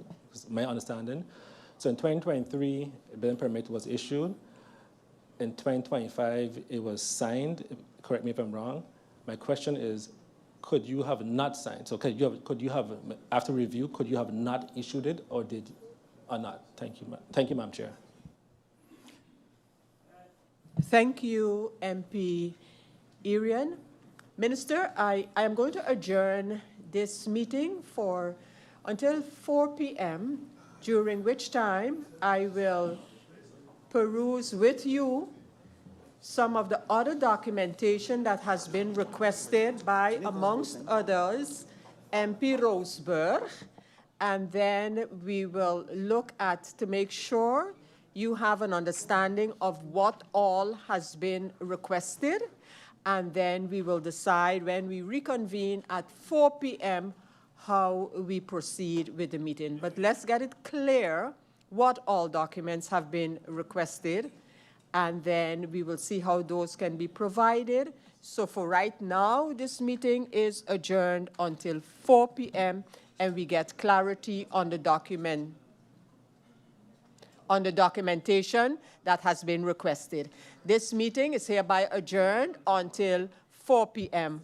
my understanding. So in 2023, a building permit was issued. In 2025, it was signed. Correct me if I'm wrong. My question is, could you have not signed? So could you have, after review, could you have not issued it or not? Thank you, Madam Chair. Thank you, MP Irion. Minister, I am going to adjourn this meeting until 4 p.m., during which time I will peruse with you some of the other documentation that has been requested by, amongst others, MP Roseburg, and then we will look to make sure you have an understanding of what all has been requested, and then we will decide when we reconvene at 4 p.m. how we proceed with the meeting. But let's get it clear what all documents have been requested, and then we will see how those can be provided. So for right now, this meeting is adjourned until 4 p.m. and we get clarity on the documentation that has been requested. This meeting is hereby adjourned until 4 p.m.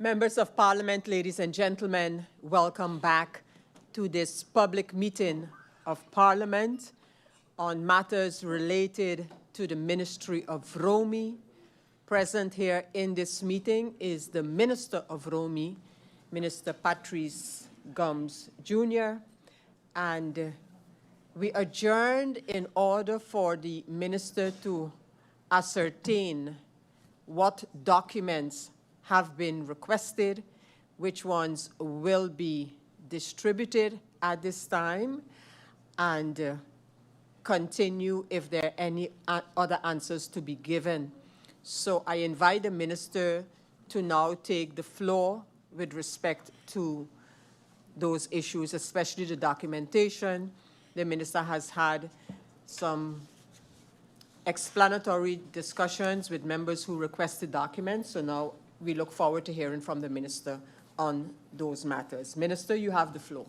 Members of Parliament, ladies and gentlemen, welcome back to this public meeting of Parliament on matters related to the Ministry of VROMI. Present here in this meeting is the Minister of VROMI, Minister Patrice Gums Jr., and we adjourned in order for the Minister to ascertain what documents have been requested, which ones will be distributed at this time, and continue if there are any other answers to be given. So I invite the Minister to now take the floor with respect to those issues, especially the documentation. The Minister has had some explanatory discussions with members who requested documents, so now we look forward to hearing from the Minister on those matters. Minister, you have the floor.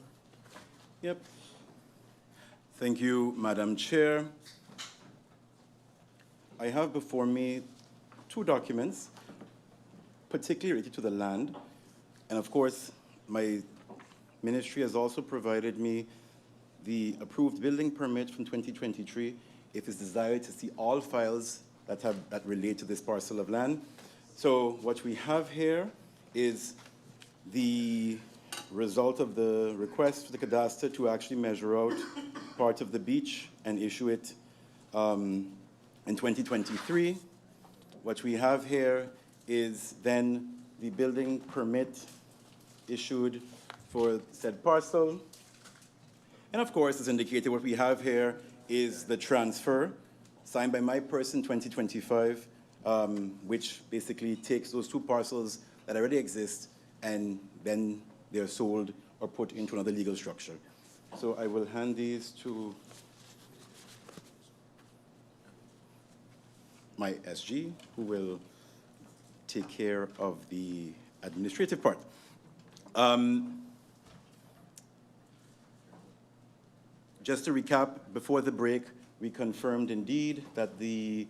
Yep. Thank you, Madam Chair. I have before me two documents, particularly related to the land. And of course, my ministry has also provided me the approved building permit from 2023 if it's desired to see all files that relate to this parcel of land. So what we have here is the result of the request for the cadastre to actually measure out part of the beach and issue it in 2023. What we have here is then the building permit issued for said parcel. And of course, as indicated, what we have here is the transfer signed by my person 2025, which basically takes those two parcels that already exist and then they're sold or put into another legal structure. So I will hand these to my SG, who will take care of the administrative part. Just to recap, before the break, we confirmed indeed that the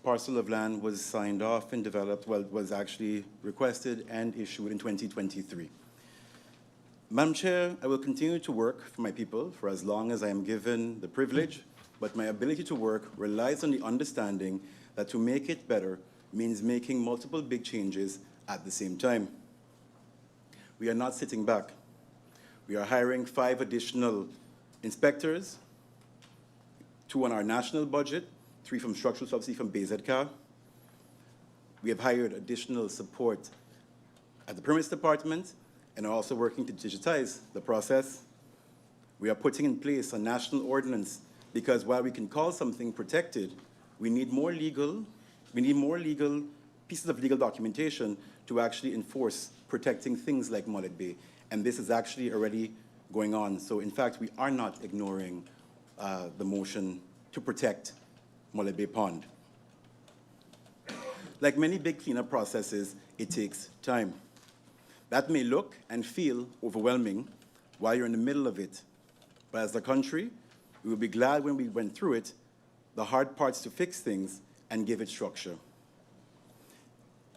parcel of land was signed off and developed, well, was actually requested and issued in 2023. Madam Chair, I will continue to work for my people for as long as I am given the privilege, but my ability to work relies on the understanding that to make it better means making multiple big changes at the same time. We are not sitting back. We are hiring 5 additional inspectors, 2 on our national budget, 3 from structural subsidy from BZK. We have hired additional support at the permits department and are also working to digitize the process. We are putting in place a national ordinance because while we can call something protected, we need more legal pieces of legal documentation to actually enforce protecting things like Mullet Bay. And this is actually already going on. So in fact, we are not ignoring the motion to protect Mullet Bay Pond. Like many big cleanup processes, it takes time. That may look and feel overwhelming while you're in the middle of it. But as a country, we will be glad when we went through it, the hard parts to fix things and give it structure.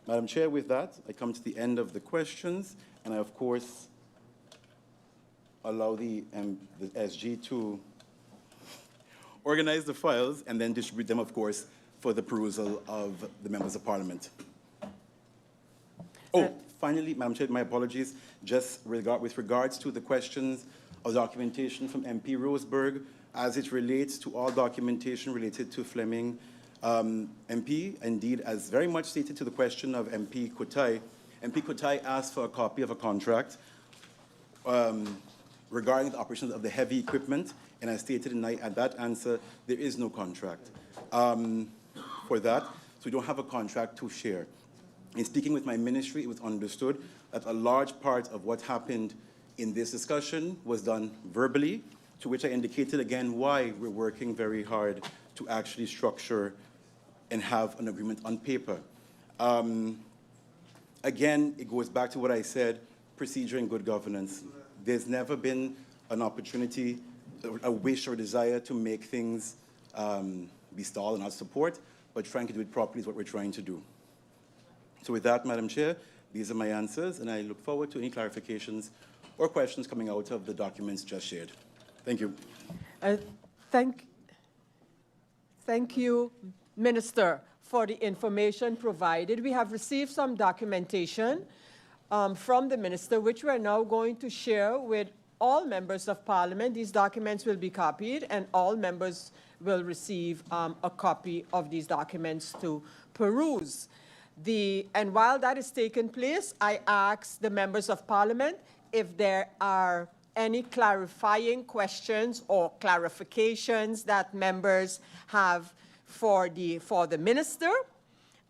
Madam Chair, with that, I come to the end of the questions, and I, of course, allow the SG to organize the files and then distribute them, of course, for the perusal of the members of Parliament. Oh, finally, Madam Chair, my apologies, just with regards to the questions of documentation from MP Roseberg, as it relates to all documentation related to Fleming MP, indeed, as very much stated to the question of MP Kotai asked for a copy of a contract regarding the operations of the heavy equipment, and I stated at that answer, there is no contract for that, so we don't have a contract to share. In speaking with my ministry, it was understood that a large part of what happened in this discussion was done verbally, to which I indicated again why we're working very hard to actually structure and have an agreement on paper. Again, it goes back to what I said, procedure and good governance. There's never been an opportunity, a wish or desire to make things be stalled and not support, but trying to do it properly is what we're trying to do. So with that, Madam Chair, These are my answers, and I look forward to any clarifications or questions coming out of the documents just shared. Thank you. Thank you, Minister, for the information provided. We have received some documentation from the Minister, which we are now going to share with all members of Parliament. These documents will be copied, and all members will receive a copy of these documents to peruse. And while that is taking place, I ask the members of Parliament if there are any clarifying questions or clarifications that members have for the Minister.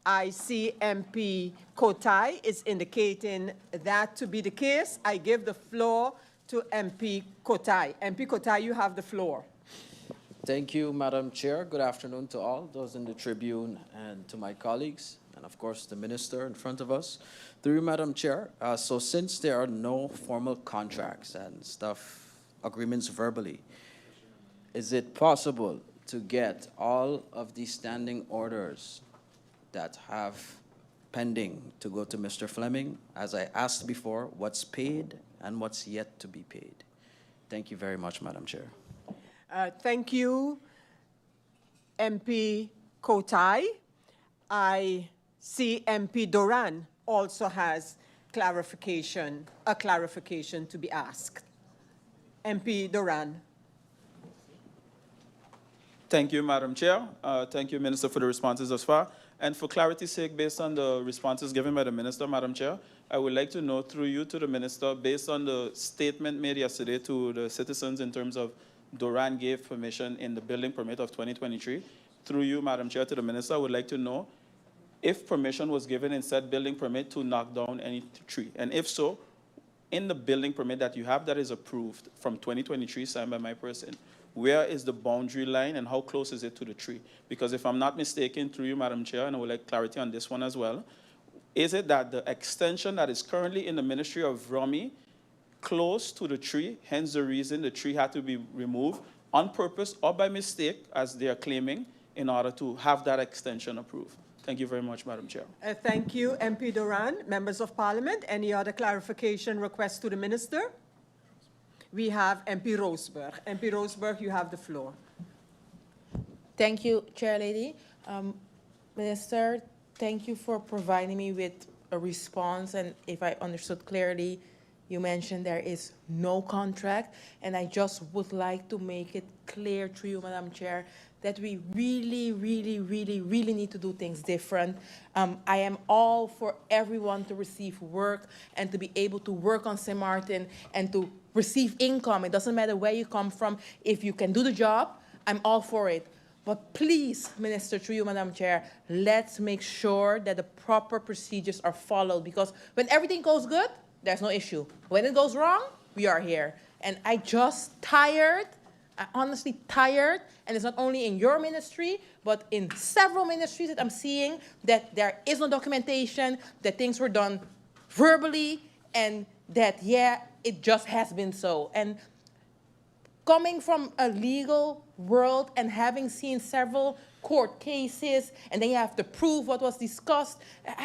I see MP Kotai is indicating that to be the case. I give the floor to MP Kotai. MP Kotai, you have the floor. Thank you, Madam Chair. Good afternoon to all, those in the Tribune and to my colleagues, and of course the Minister in front of us. Through you, Madam Chair, so since there are no formal contracts and agreements verbally, is it possible to get all of the standing orders that have pending to go to Mr. Fleming? As I asked before, what's paid and what's yet to be paid? Thank you very much, Madam Chair. Thank you, MP Kotai. I see MP Doran also has a clarification to be asked. MP Doran. Thank you, Madam Chair. Thank you, Minister, for the responses thus far. And for clarity's sake, based on the responses given by the Minister, Madam Chair, I would like to know through you to the Minister, based on the statement made yesterday to the citizens in terms of Doran gave permission in the building permit of 2023, through you, Madam Chair, to the Minister, I would like to know if permission was given in said building permit to knock down any tree. And if so, in the building permit that you have that is approved from 2023, signed by my person, where is the boundary line and how close is it to the tree? Because if I'm not mistaken, through you, Madam Chair, and I would like clarity on this one as well, is it that the extension that is currently in the Ministry of VROMI close to the tree, hence the reason the tree had to be removed on purpose or by mistake, as they are claiming, in order to have that extension approved? Thank you very much, Madam Chair. Thank you, MP Doran. Members of Parliament, any other clarification requests to the Minister? We have MP Roseberg. MP Roseberg, you have the floor. Thank you, Chair Lady. Minister, thank you for providing me with a response. And if I understood clearly, you mentioned there is no contract. And I just would like to make it clear to you, Madam Chair, that we really, really, really, really need to do things different. I am all for everyone to receive work and to be able to work on St. Martin and to receive income. It doesn't matter where you come from. If you can do the job, I'm all for it. But please, Minister, through you, Madam Chair, let's make sure that the proper procedures are followed, because when everything goes good, there's no issue. When it goes wrong, we are here. And I just tired, I'm honestly tired, and it's not only in your ministry, but in several ministries that I'm seeing that there is no documentation, that things were done verbally, and that, yeah, it just has been so. And coming from a legal world and having seen several court cases, and then you have to prove what was discussed,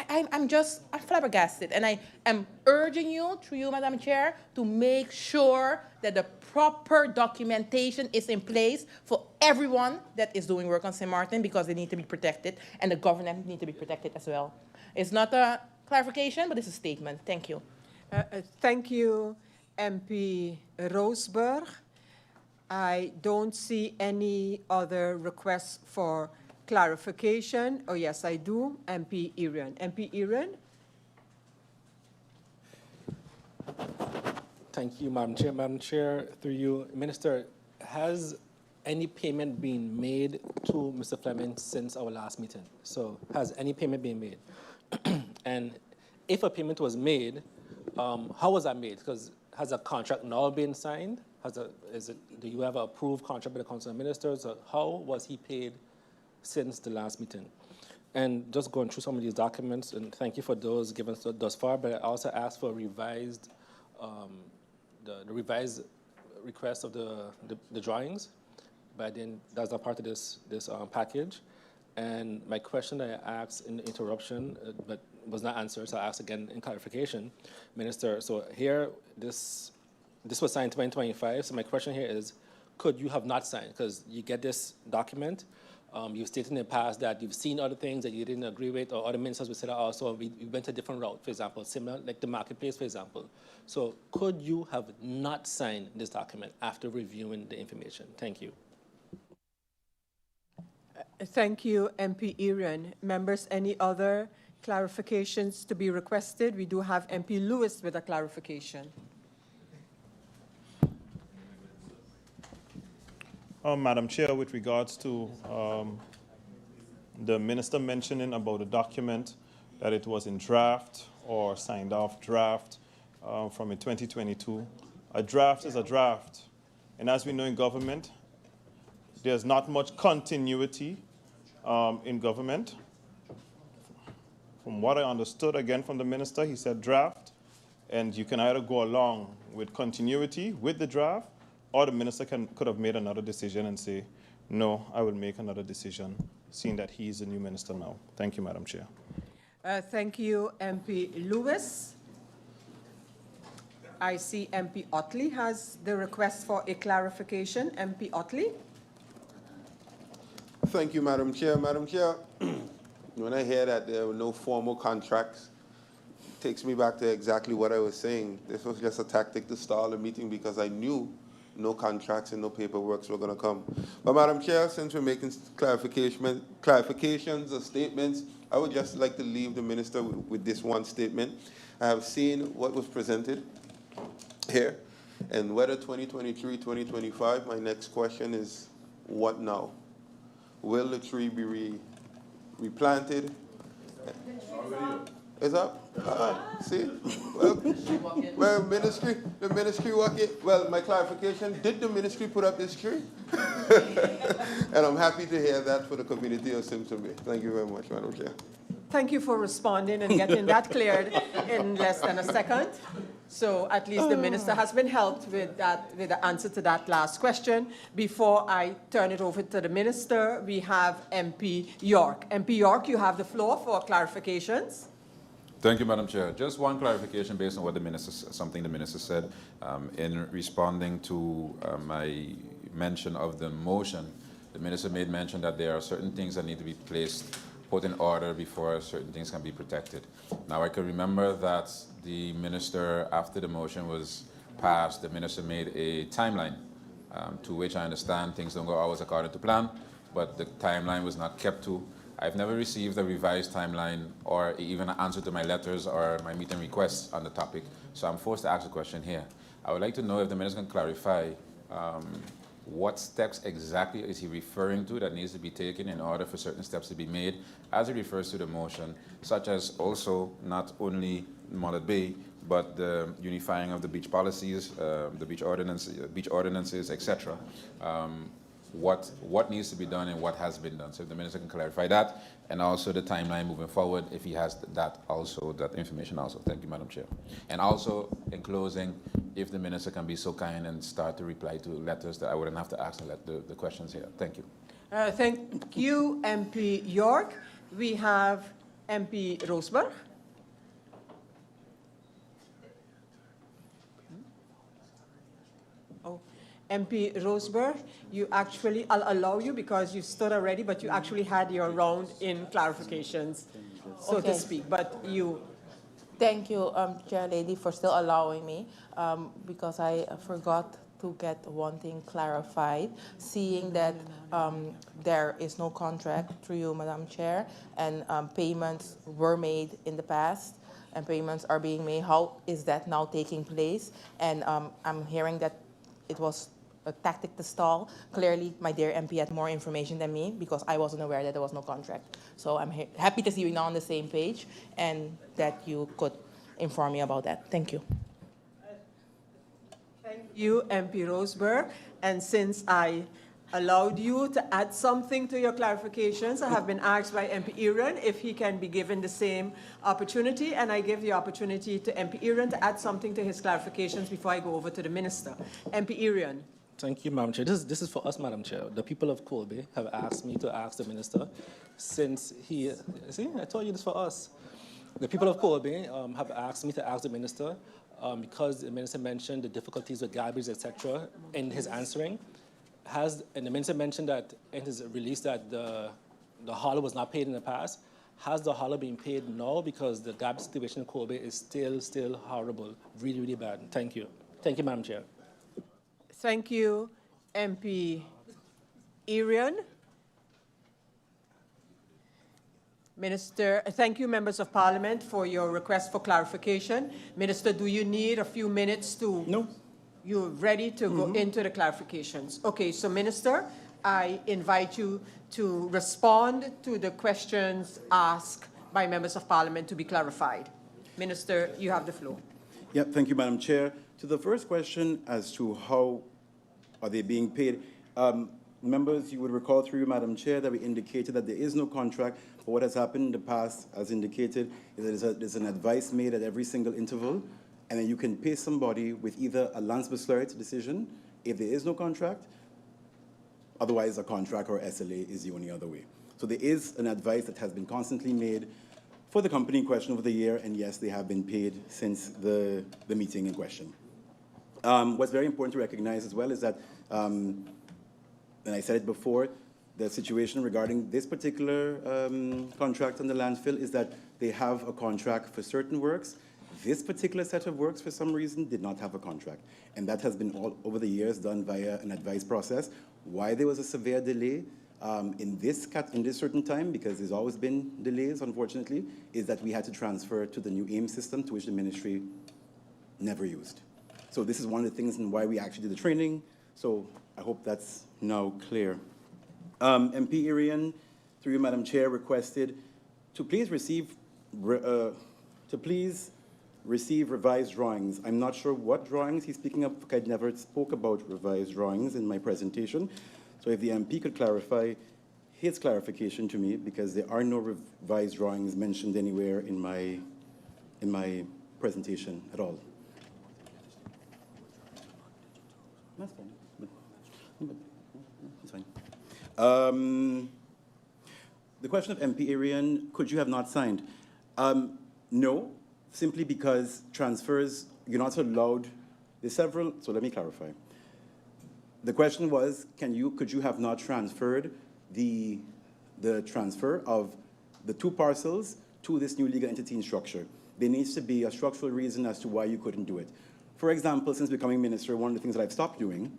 I'm flabbergasted. And I am urging you, through you, Madam Chair, to make sure that the proper documentation is in place for everyone that is doing work on St. Martin, because they need to be protected, and the government need to be protected as well. It's not a clarification, but it's a statement. Thank you. Thank you, MP Roseberg. I don't see any other requests for clarification. Oh, yes, I do. MP Irion. MP Irion? Thank you, Madam Chair. Madam Chair, through you, Minister, has any payment been made to Mr. Fleming since our last meeting? So has any payment been made? And if a payment was made, how was that made? Because has a contract now been signed? Do you have an approved contract by the Council of Ministers? Or how was he paid since the last meeting? And just going through some of these documents, and thank you for those given thus far, but I also asked for a revised, the revised request of the drawings, but then that's not part of this package. And my question I asked in the interruption, but was not answered, so I asked again in clarification. Minister, so here, this was signed 2025, so my question here is, could you have not signed? Because you get this document, you've stated in the past that you've seen other things that you didn't agree with, or other ministers would say that also, we went a different route, for example, similar, like the marketplace, for example. So could you have not signed this document after reviewing the information? Thank you. Thank you, MP Irion. Members, any other clarifications to be requested? We do have MP Lewis with a clarification. Madam Chair, with regards to the minister mentioning about the document, that it was in draft or signed off draft from in 2022. A draft is a draft. And as we know in government, there's not much continuity in government. From what I understood, again, from the minister, he said draft, and you can either go along with continuity with the draft, or the minister could have made another decision and say, no, I will make another decision, seeing that he is the new minister now. Thank you, Madam Chair. Thank you, MP Lewis. I see MP Ottley has the request for a clarification. MP Ottley. Thank you, Madam Chair. Madam Chair, when I hear that there were no formal contracts, it takes me back to exactly what I was saying. This was just a tactic to stall the meeting because I knew no contracts and no paperwork were going to come. But Madam Chair, since we're making clarifications or statements, I would just like to leave the minister with this one statement. I have seen what was presented here, and whether 2023, 2025, my next question is, what now? Will the tree be replanted? Is up? See? Well, the ministry walk it. Well, my clarification, did the ministry put up this tree? And I'm happy to hear that for the community of Simpson Bay. Thank you very much, Madam Chair. Thank you for responding and getting that cleared in less than a second. So at least the minister has been helped with that, with the answer to that last question. Before I turn it over to the minister, we have MP York. MP York, you have the floor for clarifications. Thank you, Madam Chair. Just one clarification based on what the minister, something the minister said in responding to my mention of the motion. The minister made mention that there are certain things that need to be put in order before certain things can be protected. Now, I can remember that the minister, after the motion was passed, the minister made a timeline to which I understand things don't go always according to plan, but the timeline was not kept to. I've never received a revised timeline or even an answer to my letters or my meeting requests on the topic, so I'm forced to ask a question here. I would like to know if the minister can clarify what steps exactly is he referring to that needs to be taken in order for certain steps to be made as it refers to the motion, such as also not only Mullet Bay, but the unifying of the beach policies, the beach ordinances, etc. What needs to be done and what has been done. So if the minister can clarify that, and also the timeline moving forward, if he has that information also. Thank you, Madam Chair. And also, in closing, if the minister can be so kind and start to reply to letters that I wouldn't have to ask the questions here. Thank you. Thank you, MP York. We have MP Roseberg. MP Roseberg, I'll allow you because you stood already, but you actually had your round in clarifications, so to speak, but you. Thank you, Chair Lady, for still allowing me, because I forgot to get one thing clarified, seeing that there is no contract through you, Madam Chair, and payments were made in the past, and payments are being made. How is that now taking place? And I'm hearing that it was a tactic to stall. Clearly, my dear MP had more information than me because I wasn't aware that there was no contract. So I'm happy to see you now on the same page and that you could inform me about that. Thank you. Thank you, MP Roseberg. And since I allowed you to add something to your clarifications, I have been asked by MP Irion if he can be given the same opportunity, and I give the opportunity to MP Irion to add something to his clarifications before I go over to the minister. MP Irion. Thank you, Madam Chair. This is for us, Madam Chair. The people of Colby have asked me to ask the minister since he, see, I told you this for us. The people of Colby have asked me to ask the minister, because the minister mentioned the difficulties with garbage, etc., in his answering. And the minister mentioned that in his release that the hauler was not paid in the past. Has the hauler been paid now? Because the garbage situation in Colby is still horrible, really, really bad. Thank you. Thank you, Madam Chair. Thank you, MP Irion. Minister, thank you, members of parliament, for your request for clarification. Minister, do you need a few minutes to? No. You're ready to go into the clarifications. Okay, so Minister, I invite you to respond to the questions asked by members of parliament to be clarified. Minister, you have the floor. Yeah, thank you, Madam Chair. To the first question as to how are they being paid, members, you would recall through you, Madam Chair, that we indicated that there is no contract, but what has happened in the past, as indicated, is that there's an advice made at every single interval, and then you can pay somebody with either a landsbesluit decision, if there is no contract, otherwise a contract or SLA is the only other way. So there is an advice that has been constantly made for the company in question over the year, and yes, they have been paid since the meeting in question. What's very important to recognize as well is that, and I said it before, the situation regarding this particular contract on the landfill is that they have a contract for certain works. This particular set of works, for some reason, did not have a contract. And that has been all over the years done via an advice process. Why there was a severe delay in this certain time, because there's always been delays, unfortunately, is that we had to transfer to the new AIM system, to which the ministry never used. So this is one of the things and why we actually did the training. So I hope that's now clear. MP Irion, through you, Madam Chair, requested to please receive revised drawings. I'm not sure what drawings he's speaking of. I never spoke about revised drawings in my presentation. So if the MP could clarify his clarification to me, because there are no revised drawings mentioned anywhere in my presentation at all. That's fine. That's fine. The question of MP Irion, could you have not signed? No, simply because transfers, you're not allowed. There's several, so let me clarify. The question was, could you have not transferred the transfer of the two parcels to this new legal entity in structure? There needs to be a structural reason as to why you couldn't do it. For example, since becoming minister, one of the things that I've stopped doing,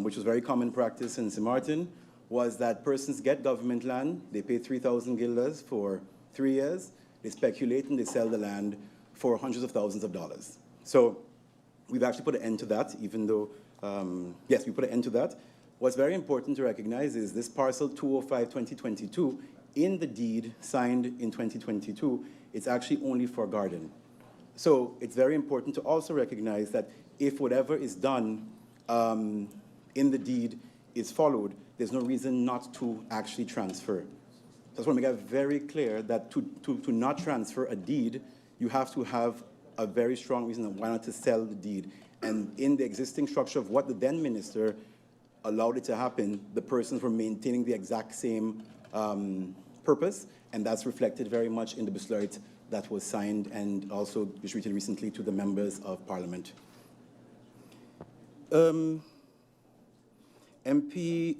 which was very common practice in St. Martin, was that persons get government land, they pay 3,000 guilders for 3 years, they speculate and they sell the land for hundreds of thousands of dollars. So we've actually put an end to that, even though, yes, we put an end to that. What's very important to recognize is this parcel 205-2022, in the deed signed in 2022, it's actually only for garden. So it's very important to also recognize that if whatever is done in the deed is followed, there's no reason not to actually transfer. So I just want to make it very clear that to not transfer a deed, you have to have a very strong reason of why not to sell the deed. And in the existing structure of what the then minister allowed it to happen, the persons were maintaining the exact same purpose, and that's reflected very much in the besluit that was signed and also distributed recently to the members of parliament. MP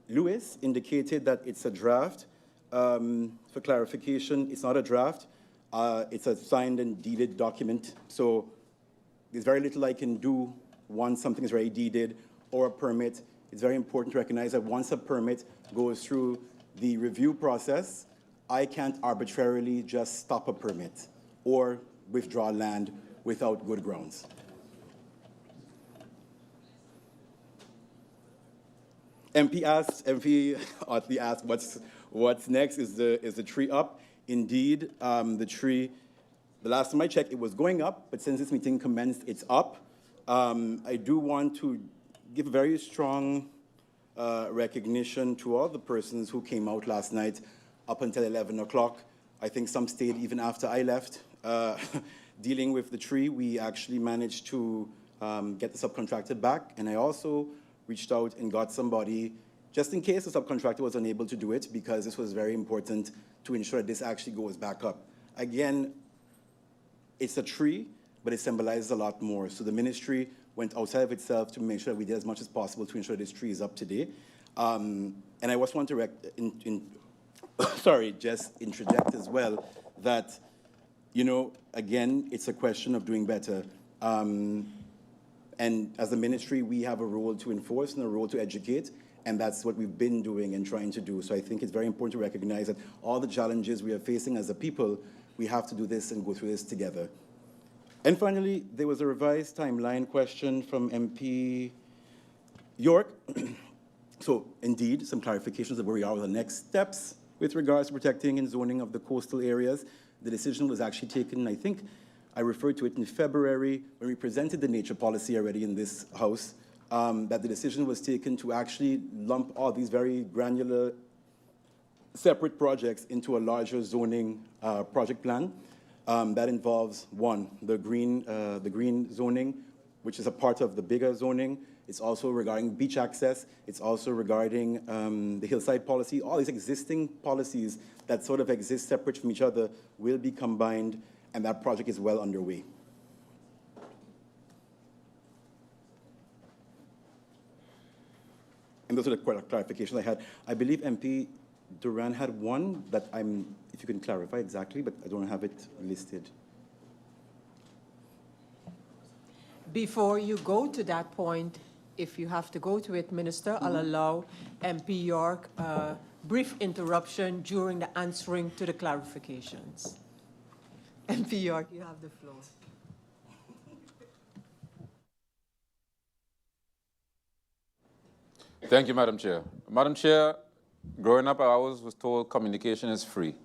Lewis indicated that it's a draft. For clarification, it's not a draft. It's a signed and deeded document. So there's very little I can do once something is already deeded or a permit. It's very important to recognize that once a permit goes through the review process, I can't arbitrarily just stop a permit or withdraw land without good grounds. MP Ottley asked, what's next? Is the tree up? Indeed, the tree, the last time I checked, it was going up, but since this meeting commenced, it's up. I do want to give very strong recognition to all the persons who came out last night up until 11 o'clock. I think some stayed even after I left. Dealing with the tree, we actually managed to get the subcontractor back, and I also reached out and got somebody, just in case the subcontractor was unable to do it, because this was very important to ensure that this actually goes back up. Again, it's a tree, but it symbolizes a lot more. So the ministry went outside of itself to make sure that we did as much as possible to ensure this tree is up to date. And I just want to just interject as well that, you know, again, it's a question of doing better. And as a ministry, we have a role to enforce and a role to educate, and that's what we've been doing and trying to do. So I think it's very important to recognize that all the challenges we are facing as a people, we have to do this and go through this together. And finally, there was a revised timeline question from MP York. So indeed, some clarifications of where we are with the next steps with regards to protecting and zoning of the coastal areas. The decision was actually taken, I think, I referred to it in February when we presented the nature policy already in this House, that the decision was taken to actually lump all these very granular separate projects into a larger zoning project plan. That involves, one, the green zoning, which is a part of the bigger zoning. It's also regarding beach access. It's also regarding the hillside policy. All these existing policies that sort of exist separate from each other will be combined, and that project is well underway. And those are the clarifications I had. I believe MP Doran had one that if you can clarify exactly, but I don't have it listed. Before you go to that point, if you have to go to it, Minister, I'll allow MP York a brief interruption during the answering to the clarifications. MP York, you have the floor. Thank you, Madam Chair. Madam Chair, growing up, I always was told communication is free.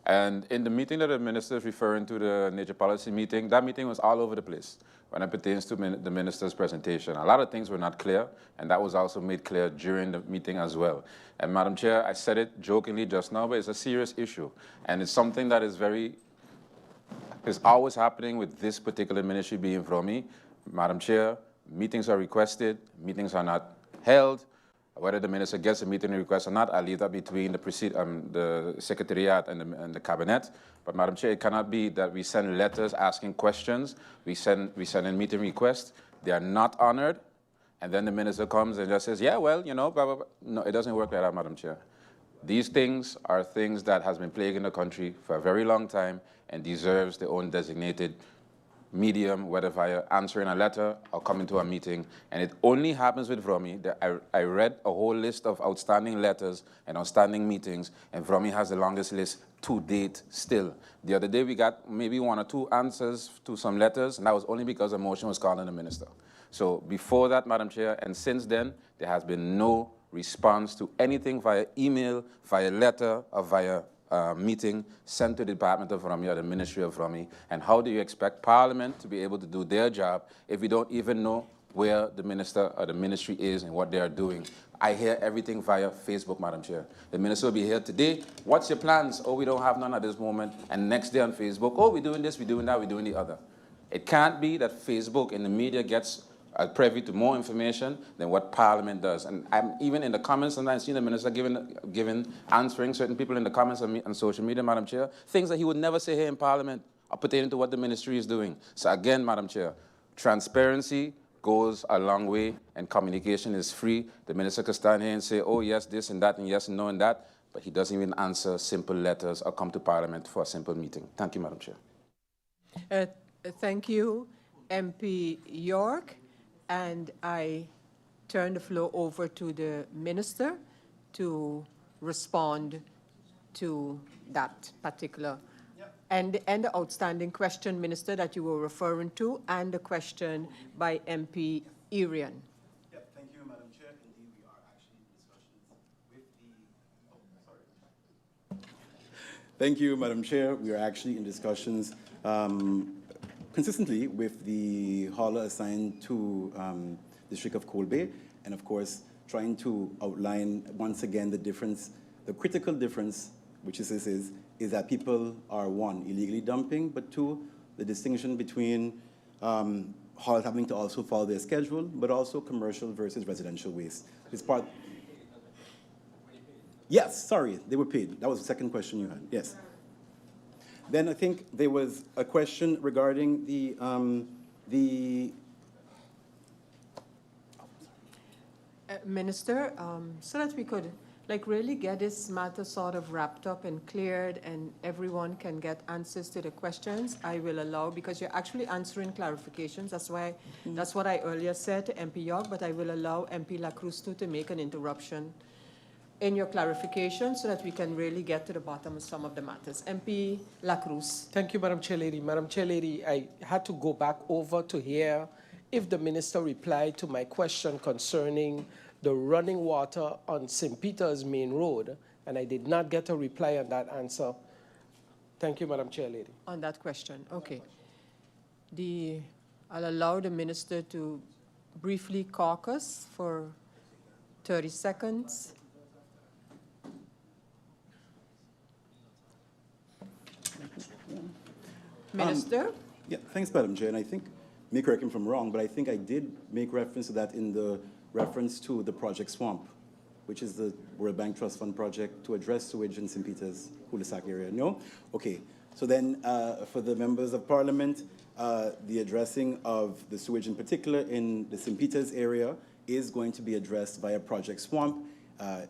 And in the meeting that the minister is referring to, the nature policy meeting, that meeting was all over the place when it pertains to the minister's presentation. A lot of things were not clear, and that was also made clear during the meeting as well. And Madam Chair, I said it jokingly just now, but it's a serious issue. And it's something that is always happening with this particular ministry being VROMI. Madam Chair, meetings are requested, meetings are not held. Whether the minister gets a meeting request or not, I leave that between the Secretariat and the Cabinet. But Madam Chair, it cannot be that we send letters asking questions, we send in meeting requests, they are not honored, and then the minister comes and just says, yeah, well, you know, blah, blah, blah. No, it doesn't work like that, Madam Chair. These things are things that has been plaguing the country for a very long time and deserves their own designated medium, whether via answering a letter or coming to a meeting. And it only happens with VROMI. I read a whole list of outstanding letters and outstanding meetings, and VROMI has the longest list to date still. The other day we got maybe 1 or 2 answers to some letters, and that was only because a motion was called on the minister. So before that, Madam Chair, and since then, there has been no response to anything via email, via letter, or via meeting sent to the Department of VROMI or the Ministry of VROMI. And how do you expect Parliament to be able to do their job if we don't even know where the minister or the ministry is and what they are doing? I hear everything via Facebook, Madam Chair. The minister will be here today. What's your plans? Oh, we don't have none at this moment. And next day on Facebook, oh, we're doing this, we're doing that, we're doing the other. It can't be that Facebook and the media gets privy to more information than what Parliament does. And I'm even in the comments, and I've seen the minister answering certain people in the comments on social media, Madam Chair, things that he would never say here in Parliament are pertaining to what the ministry is doing. So again, Madam Chair, transparency goes a long way, and communication is free. The minister can stand here and say, oh, yes, this and that, and yes and no and that, but he doesn't even answer simple letters or come to Parliament for a simple meeting. Thank you, Madam Chair. Thank you, MP York. And I turn the floor over to the minister to respond to that particular and the outstanding question, Minister, that you were referring to, and the question by MP Irion. Yep, thank you, Madam Chair. Indeed, we are actually in discussions with the... Thank you, Madam Chair. We are actually in discussions consistently with the hauler assigned to District of Colby, and of course, trying to outline once again the difference, the critical difference, which is that people are, 1, illegally dumping, but 2, the distinction between haulers having to also follow their schedule, but also commercial versus residential waste. It's part. Yes, sorry, they were paid. That was the second question you had, yes. Then I think there was a question regarding the Minister, so that we could really get this matter sort of wrapped up and cleared and everyone can get answers to the questions, I will allow, because you're actually answering clarifications, that's what I earlier said to MP York, but I will allow MP Lacroes to make an interruption in your clarification so that we can really get to the bottom of some of the matters. MP Lacroes. Thank you, Madam Chair Lady. Madam Chair Lady, I had to go back over to hear if the minister replied to my question concerning the running water on St. Peter's Main Road, and I did not get a reply on that answer. Thank you, Madam Chair Lady. On that question, okay. I'll allow the minister to briefly caucus for 30 seconds. Minister? Yeah, thanks, Madam Chair. And I think, may correct me if I'm wrong, but I think I did make reference to that in the reference to the Project Swamp, which is the World Bank Trust Fund project to address sewage in St. Peter's, cul-de-sac area. No? Okay. So then for the members of Parliament, the addressing of the sewage in particular in the St. Peter's area is going to be addressed via Project Swamp,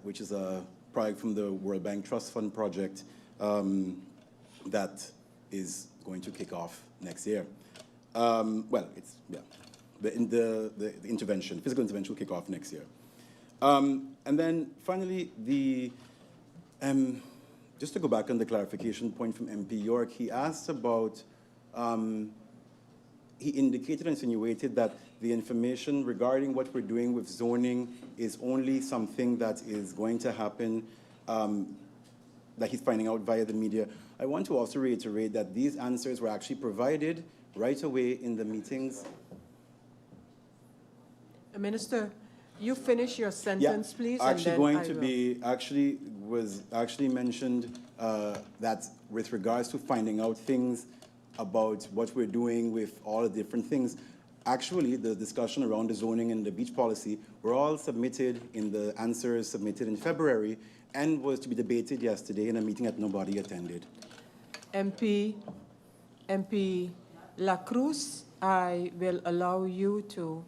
which is a project from the World Bank Trust Fund project that is going to kick off next year. Well, it's, yeah, the intervention, physical intervention will kick off next year. And then finally, just to go back on the clarification point from MP York, he asked about, he indicated and insinuated that the information regarding what we're doing with zoning is only something that is going to happen, that he's finding out via the media. I want to also reiterate that these answers were actually provided right away in the meetings. Minister, you finish your sentence, please. Actually, was actually mentioned that with regards to finding out things about what we're doing with all the different things, actually the discussion around the zoning and the beach policy were all submitted in the answers submitted in February and was to be debated yesterday in a meeting that nobody attended. MP Lacroes, I will allow you to,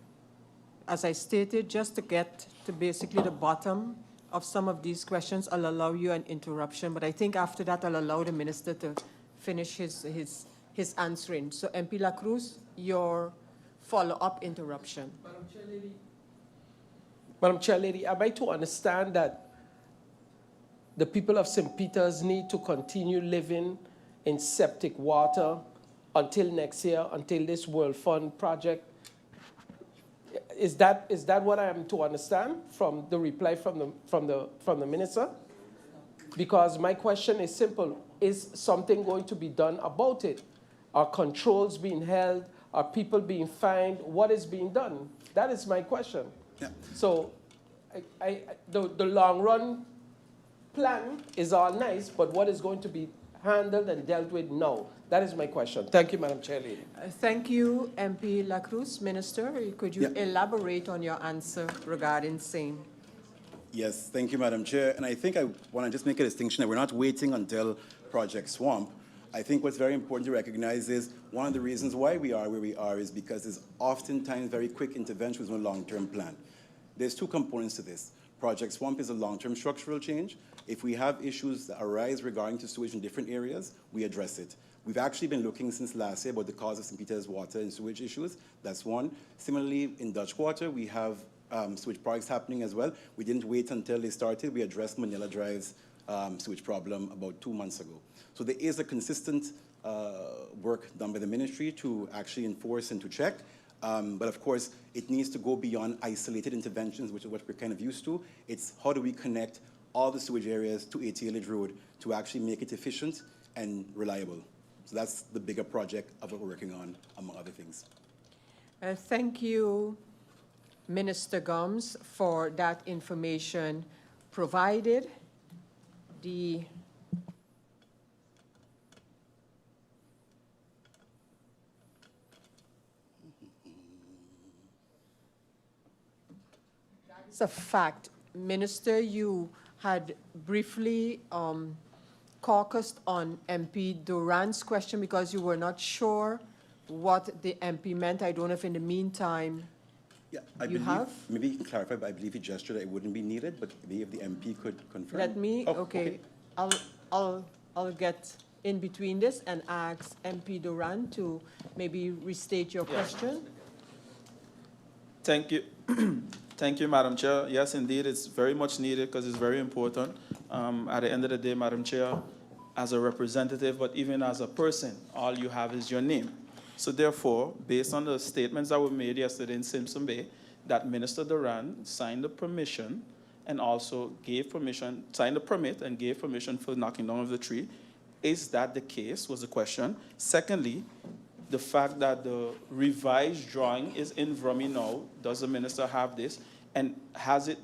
as I stated, just to get to basically the bottom of some of these questions, I'll allow you an interruption, but I think after that I'll allow the minister to finish his answering. So MP Lacroes, your follow-up interruption. Madam Chair Lady, am I to understand that the people of St. Peter's need to continue living in septic water until next year, until this World Fund project? Is that what I am to understand from the reply from the minister? Because my question is simple: is something going to be done about it? Are controls being held? Are people being fined? What is being done? That is my question. Yeah. So, the long run plan is all nice, but what is going to be handled and dealt with now? That is my question. Thank you, Madam Chair Lady. Thank you, MP Lacroes. Minister, could you elaborate on your answer regarding same? Yes, thank you, Madam Chair. And I think I want to just make a distinction that we're not waiting until Project Swamp. I think what's very important to recognize is one of the reasons why we are where we are is because there's oftentimes very quick intervention with no long-term plan. There's two components to this. Project Swamp is a long-term structural change. If we have issues that arise regarding to sewage in different areas, we address it. We've actually been looking since last year about the cause of St. Peter's water and sewage issues. That's one. Similarly, in Dutch Quarter, we have sewage projects happening as well. We didn't wait until they started. We addressed Manila Drive's sewage problem about 2 months ago. So there is a consistent work done by the ministry to actually enforce and to check. But of course, it needs to go beyond isolated interventions, which is what we're kind of used to. It's how do we connect all the sewage areas to 80 Village Road to actually make it efficient and reliable. So that's the bigger project of what we're working on, among other things. Thank you, Minister Gomes, for that information provided. It's a fact. Minister, you had briefly caucused on MP Doran's question because you were not sure what the MP meant. I don't know if in the meantime Yeah, I you believe, have. maybe you can clarify, but I believe he gestured that it wouldn't be needed, but maybe if the MP could confirm. Let me, Oh, okay. I'll get in between this and ask MP Doran to maybe restate your question. Thank you. Thank you, Madam Chair. Yes, indeed, it's very much needed because it's very important. At the end of the day, Madam Chair, as a representative, but even as a person, all you have is your name. So therefore, based on the statements that were made yesterday in Simpson Bay, that Minister Doran signed the permission and also gave permission, signed the permit and gave permission for knocking down of the tree. Is that the case, was the question. Secondly, the fact that the revised drawing is in VROMI now, does the minister have this? And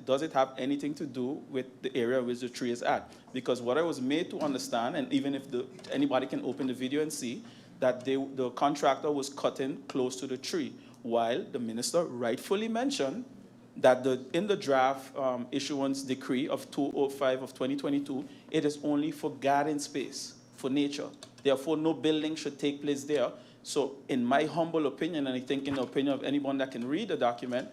does it have anything to do with the area which the tree is at? Because what I was made to understand, and even if anybody can open the video and see, that the contractor was cutting close to the tree, while the minister rightfully mentioned that in the draft issuance decree of 205 of 2022, it is only for garden space, for nature. Therefore, no building should take place there. So in my humble opinion, and I think in the opinion of anyone that can read the document,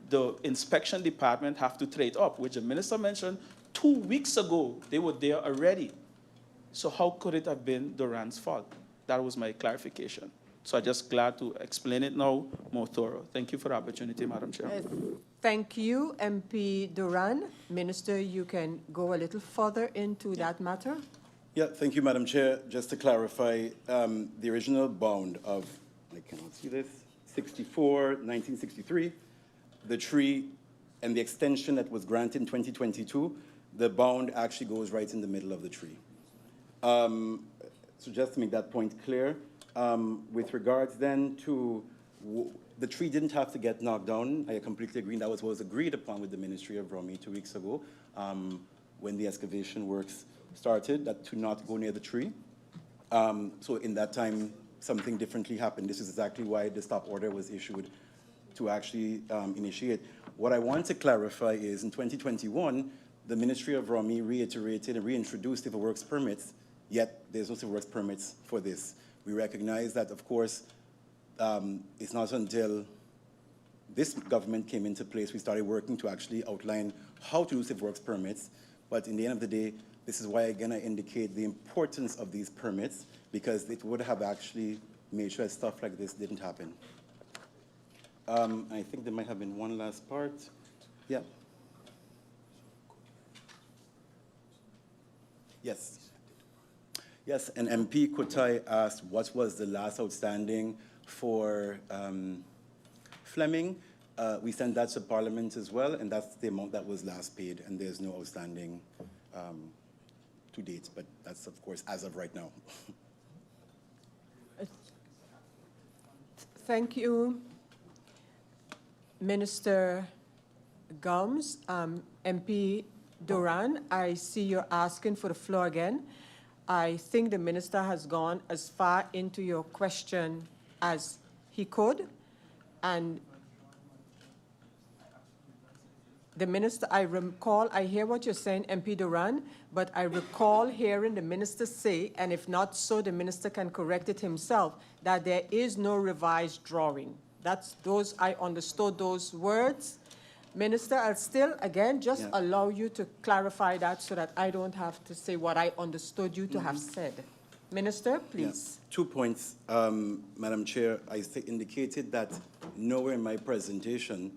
the inspection department have to trade up, which the minister mentioned 2 weeks ago. They were there already. So how could it have been Doran's fault? That was my clarification. So I'm just glad to explain it now more thorough. Thank you for the opportunity, Madam Chair. Thank you, MP Doran. Minister, you can go a little further into that matter. Yeah, thank you, Madam Chair. Just to clarify, the original bound of, I cannot see this, 1963, the tree and the extension that was granted in 2022, the bound actually goes right in the middle of the tree. So just to make that point clear, with regards then to the tree didn't have to get knocked down. I completely agree. That was what was agreed upon with the Ministry of VROMI 2 weeks ago when the excavation works started, that to not go near the tree. So in that time, something differently happened. This is exactly why the stop order was issued to actually initiate. What I want to clarify is in 2021, the Ministry of VROMI reiterated and reintroduced civil works permits, yet there's no civil works permits for this. We recognize that, of course, it's not until this government came into place we started working to actually outline how to do civil works permits. But in the end of the day, this is why, again, I indicate the importance of these permits, because it would have actually made sure that stuff like this didn't happen. I think there might have been one last part. Yeah. Yes. Yes, and MP Kotai asked what was the last outstanding for Fleming. We sent that to Parliament as well, and that's the amount that was last paid, and there's no outstanding to date, but that's, of course, as of right now. Thank you, Minister Gums. MP Doran, I see you're asking for the floor again. I think the minister has gone as far into your question as he could, and the minister, I hear what you're saying, MP Doran, but I recall hearing the minister say, and if not so, the minister can correct it himself, that there is no revised drawing. I understood those words. Minister, I'll still, again, just allow you to clarify that so that I don't have to say what I understood you to have said. Minister, please. Yeah. 2 points, Madam Chair. I indicated that nowhere in my presentation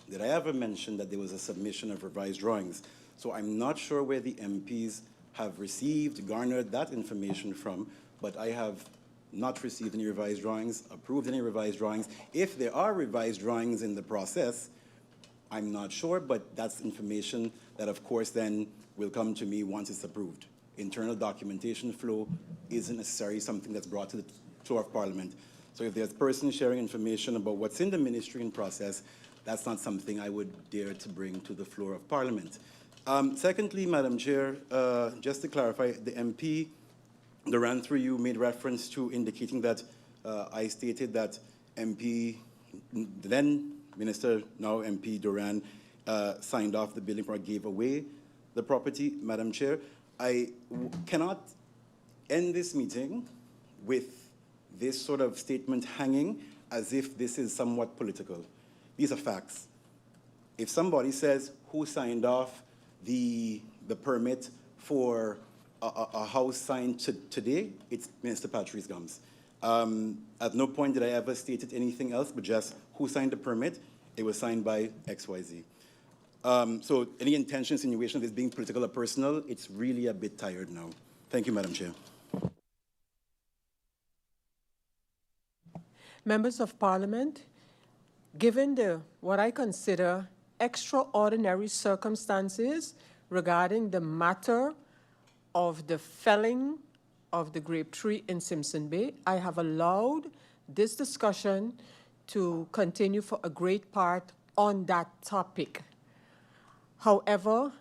did I ever mention that there was a submission of revised drawings. So I'm not sure where the MPs have garnered that information from, but I have not received any revised drawings, approved any revised drawings. If there are revised drawings in the process, I'm not sure, but that's information that, of course, then will come to me once it's approved. Internal documentation flow isn't necessarily something that's brought to the floor of Parliament. So if there's persons sharing information about what's in the ministry in process, that's not something I would dare to bring to the floor of Parliament. Secondly, Madam Chair, just to clarify, the MP that ran through you made reference to indicating that I stated that then Minister, now MP Doran, signed off the building permit, gave away the property. Madam Chair, I cannot end this meeting with this sort of statement hanging as if this is somewhat political. These are facts. If somebody says who signed off the permit for a house signed today, it's Minister Patrice Gomes. At no point did I ever state anything else, but just who signed the permit. It was signed by XYZ. So any intention, insinuation of this being political or personal, it's really a bit tired now. Thank you, Madam Chair. Members of Parliament, given what I consider extraordinary circumstances regarding the matter of the felling of the grape tree in Simpson Bay, I have allowed this discussion to continue for a great part on that topic. However,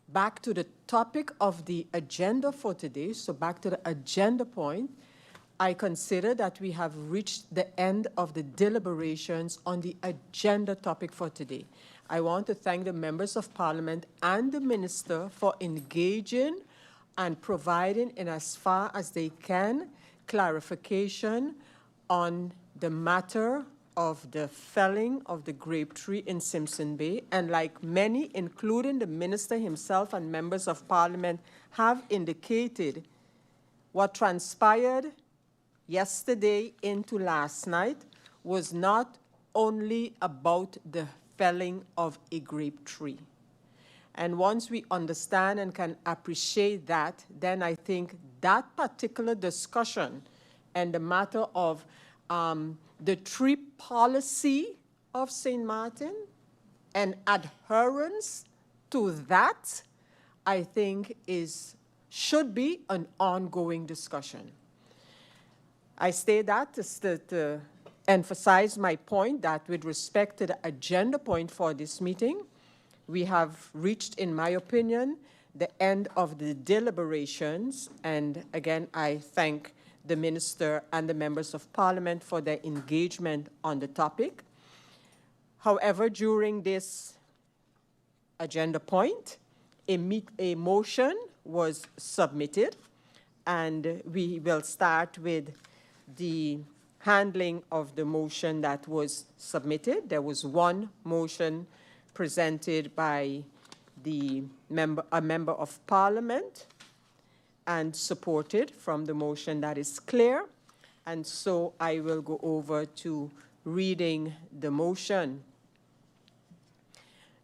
back to the topic of the agenda for today, so back to the agenda point, I consider that we have reached the end of the deliberations on the agenda topic for today. I want to thank the members of Parliament and the Minister for engaging and providing, in as far as they can, clarification on the matter of the felling of the grape tree in Simpson Bay. And like many, including the Minister himself and members of Parliament, have indicated, what transpired yesterday into last night was not only about the felling of a grape tree. And once we understand and can appreciate that, then I think that particular discussion and the matter of the tree policy of St. Martin and adherence to that, I think should be an ongoing discussion. I say that to emphasize my point that with respect to the agenda point for this meeting, we have reached, in my opinion, the end of the deliberations. And again, I thank the Minister and the members of Parliament for their engagement on the topic. However, during this agenda point, a motion was submitted, and we will start with the handling of the motion that was submitted. There was one motion presented by a member of Parliament and supported from the motion that is clear. And so I will go over to reading the motion.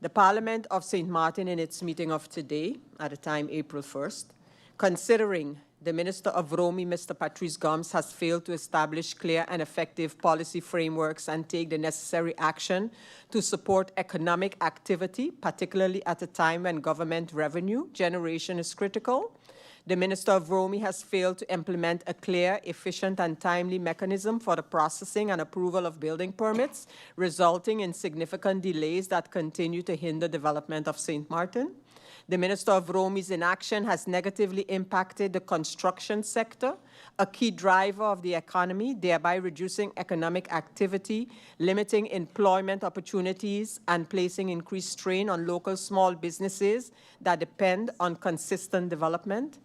The Parliament of St. Martin, in its meeting of today, at the time April 1st, considering the Minister of VROMI, Mr. Patrice Gomes, has failed to establish clear and effective policy frameworks and take the necessary action to support economic activity, particularly at a time when government revenue generation is critical. The Minister of VROMI has failed to implement a clear, efficient, and timely mechanism for the processing and approval of building permits, resulting in significant delays that continue to hinder development of St. Martin. The Minister of VROMI's inaction has negatively impacted the construction sector, a key driver of the economy, thereby reducing economic activity, limiting employment opportunities, and placing increased strain on local small businesses that depend on consistent development.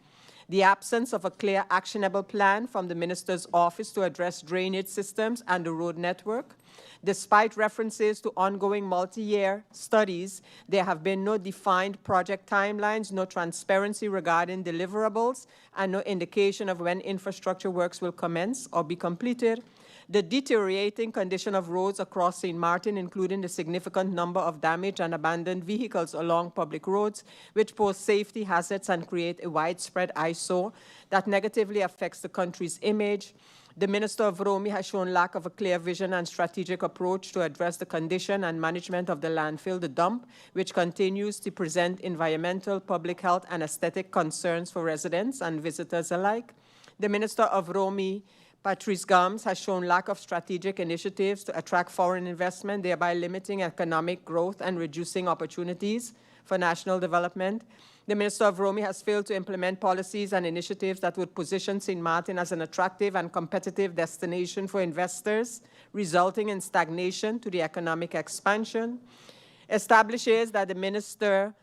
The absence of a clear, actionable plan from the Minister's office to address drainage systems and the road network. Despite references to ongoing multi-year studies, there have been no defined project timelines, no transparency regarding deliverables, and no indication of when infrastructure works will commence or be completed. The deteriorating condition of roads across St. Martin, including the significant number of damaged and abandoned vehicles along public roads, which pose safety hazards and create a widespread eyesore that negatively affects the country's image. The Minister of VROMI has shown lack of a clear vision and strategic approach to address the condition and management of the landfill, the dump, which continues to present environmental, public health, and aesthetic concerns for residents and visitors alike. The Minister of VROMI, Patrice Gomes, has shown lack of strategic initiatives to attract foreign investment, thereby limiting economic growth and reducing opportunities for national development. The Minister of VROMI has failed to implement policies and initiatives that would position St. Martin as an attractive and competitive destination for investors, resulting in stagnation to the economic expansion. Establishes that the Minister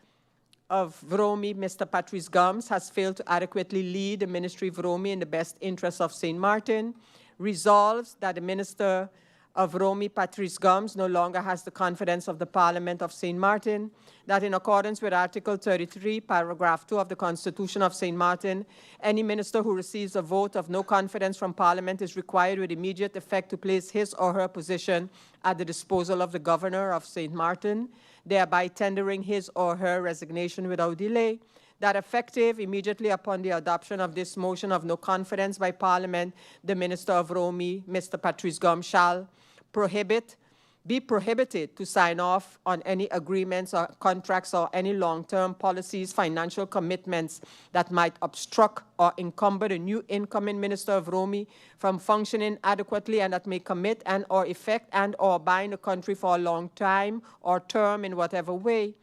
of VROMI, Mr. Patrice Gomes, has failed to adequately lead the Ministry of VROMI in the best interests of St. Martin. Resolves that the Minister of VROMI, Patrice Gomes, no longer has the confidence of the Parliament of St. Martin, that in accordance with Article 33, Paragraph 2 of the Constitution of St. Martin, any minister who receives a vote of no confidence from Parliament is required with immediate effect to place his or her position at the disposal of the Governor of St. Martin, thereby tendering his or her resignation without delay, that effective immediately upon the adoption of this motion of no confidence by Parliament, the Minister of VROMI, Mr. Patrice Gomes, shall be prohibited to sign off on any agreements or contracts or any long-term policies, financial commitments that might obstruct or encumber the new incoming Minister of VROMI from functioning adequately and that may commit and or effect and or bind the country for a long time or term in whatever way.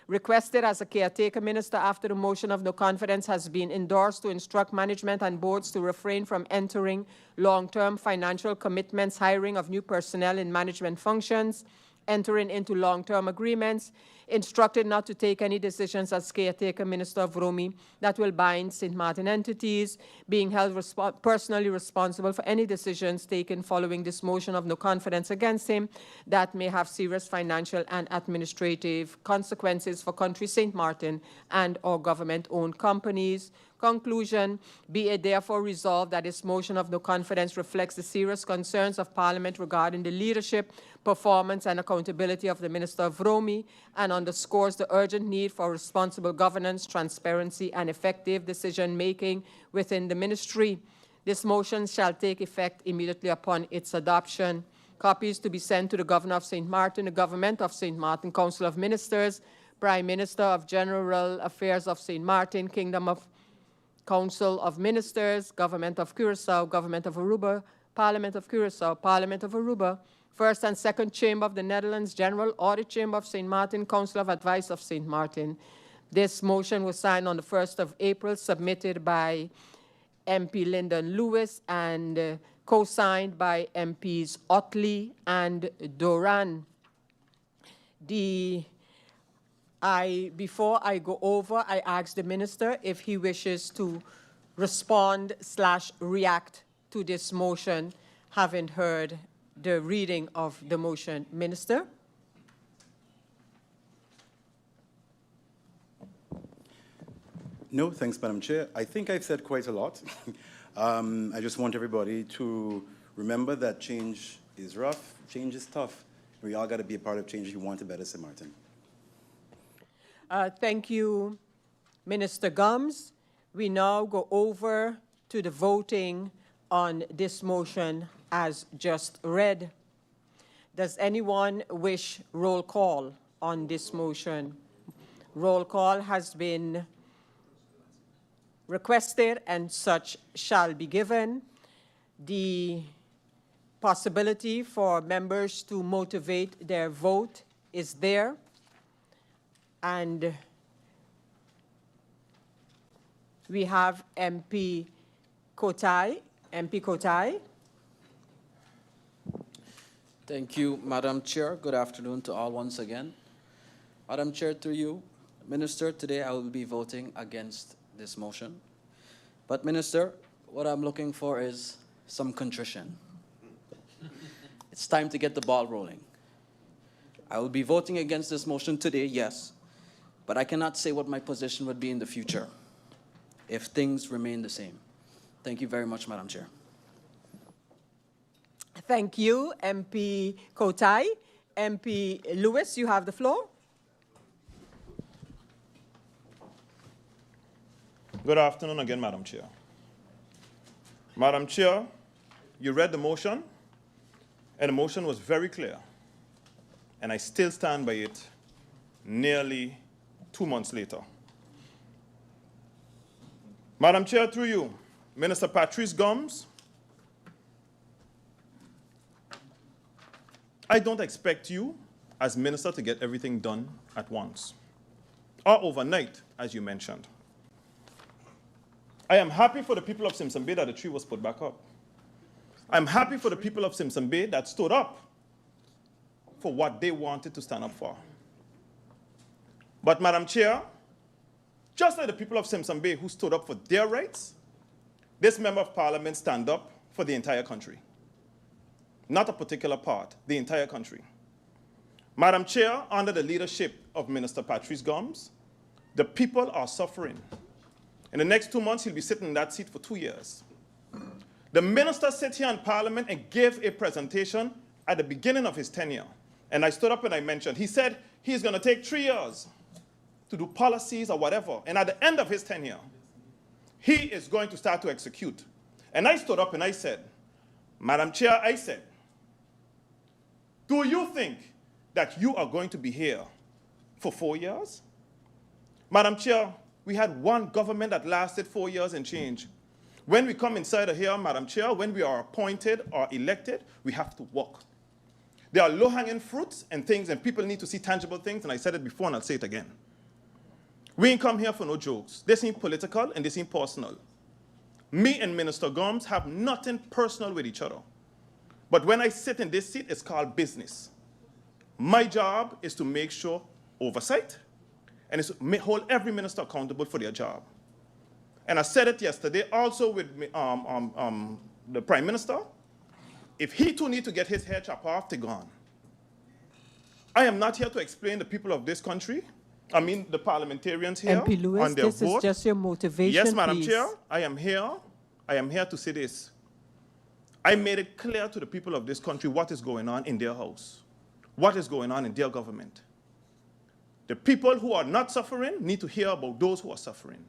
Requested as a caretaker minister after the motion of no confidence has been endorsed to instruct management and boards to refrain from entering long-term financial commitments, hiring of new personnel in management functions, entering into long-term agreements, instructed not to take any decisions as caretaker minister of VROMI that will bind St. Martin entities, being held personally responsible for any decisions taken following this motion of no confidence against him that may have serious financial and administrative consequences for country St. Martin and or government-owned companies. Conclusion, be it therefore resolved that this motion of no confidence reflects the serious concerns of Parliament regarding the leadership, performance, and accountability of the Minister of VROMI and underscores the urgent need for responsible governance, transparency, and effective decision-making within the ministry. This motion shall take effect immediately upon its adoption. Copies to be sent to the Governor of St. Martin, the Government of St. Martin, Council of Ministers, Prime Minister of General Affairs of St. Martin, Kingdom of Council of Ministers, Government of Curaçao, Government of Aruba, Parliament of Curaçao, Parliament of Aruba, First and Second Chamber of the Netherlands, General Audit Chamber of St. Martin, Council of Advice of St. Martin. This motion was signed on the 1st of April, submitted by MP Lyndon Lewis and co-signed by MPs Ottley and Doran. Before I go over, I ask the minister if he wishes to respond/react to this motion, having heard the reading of the motion. Minister? No, thanks, Madam Chair. I think I've said quite a lot. I just want everybody to remember that change is rough, change is tough. We all got to be a part of change if you want a better St. Martin. Thank you, Minister Gomes. We now go over to the voting on this motion as just read. Does anyone wish roll call on this motion? Roll call has been requested and such shall be given. The possibility for members to motivate their vote is there. And we have MP Kotai. MP Kotai. Thank you, Madam Chair. Good afternoon to all once again. Madam Chair, through you, Minister, today I will be voting against this motion. But Minister, what I'm looking for is some contrition. It's time to get the ball rolling. I will be voting against this motion today, yes, but I cannot say what my position would be in the future if things remain the same. Thank you very much, Madam Chair. Thank you, MP Kotai. MP Lewis, you have the floor. Good afternoon again, Madam Chair. Madam Chair, you read the motion, and the motion was very clear. And I still stand by it nearly 2 months later. Madam Chair, through you, Minister Patrice Gomes, I don't expect you as minister to get everything done at once or overnight, as you mentioned. I am happy for the people of Simpson Bay that the tree was put back up. I'm happy for the people of Simpson Bay that stood up for what they wanted to stand up for. But, Madam Chair, Just like the people of Simpson Bay who stood up for their rights, this member of parliament stand up for the entire country. Not a particular part, the entire country. Madam Chair, under the leadership of Minister Patrice Gomes, the people are suffering. In the next 2 months, he'll be sitting in that seat for 2 years. The minister sat here in Parliament and gave a presentation at the beginning of his tenure. And I stood up and I mentioned, he said he's going to take 3 years to do policies or whatever. And at the end of his tenure, he is going to start to execute. And I stood up and I said, Madam Chair, I said, do you think that you are going to be here for 4 years? Madam Chair, we had one government that lasted 4 years and change. When we come inside of here, Madam Chair, when we are appointed or elected, we have to work. There are low-hanging fruits and things, and people need to see tangible things, and I said it before and I'll say it again. We ain't come here for no jokes. They seem political and they seem personal. Me and Minister Gomes have nothing personal with each other. But when I sit in this seat, it's called business. My job is to make sure oversight, and it's to hold every minister accountable for their job. And I said it yesterday also with the Prime Minister. If he too needs to get his hair chopped off, they're gone. I am not here to explain the people of this country, I mean the parliamentarians here, MP Lewis, on their this vote. is just your motivation, Yes, Madam please. Chair, I am here to say this. I made it clear to the people of this country what is going on in their house, what is going on in their government. The people who are not suffering need to hear about those who are suffering,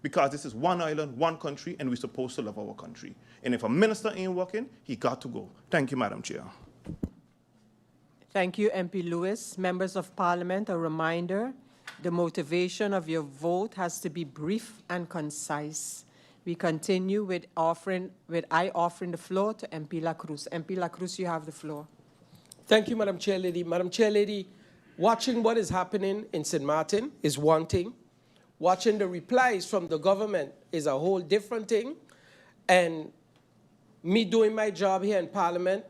because this is one island, one country, and we're supposed to love our country. And if a minister ain't working, he got to go. Thank you, Madam Chair. Thank you, MP Lewis. Members of Parliament, a reminder, the motivation of your vote has to be brief and concise. We continue with offering the floor to MP Lacroes. MP Lacroes, you have the floor. Thank you, Madam Chair Lady. Madam Chair Lady, watching what is happening in St. Martin is one thing. Watching the replies from the government is a whole different thing. And me doing my job here in Parliament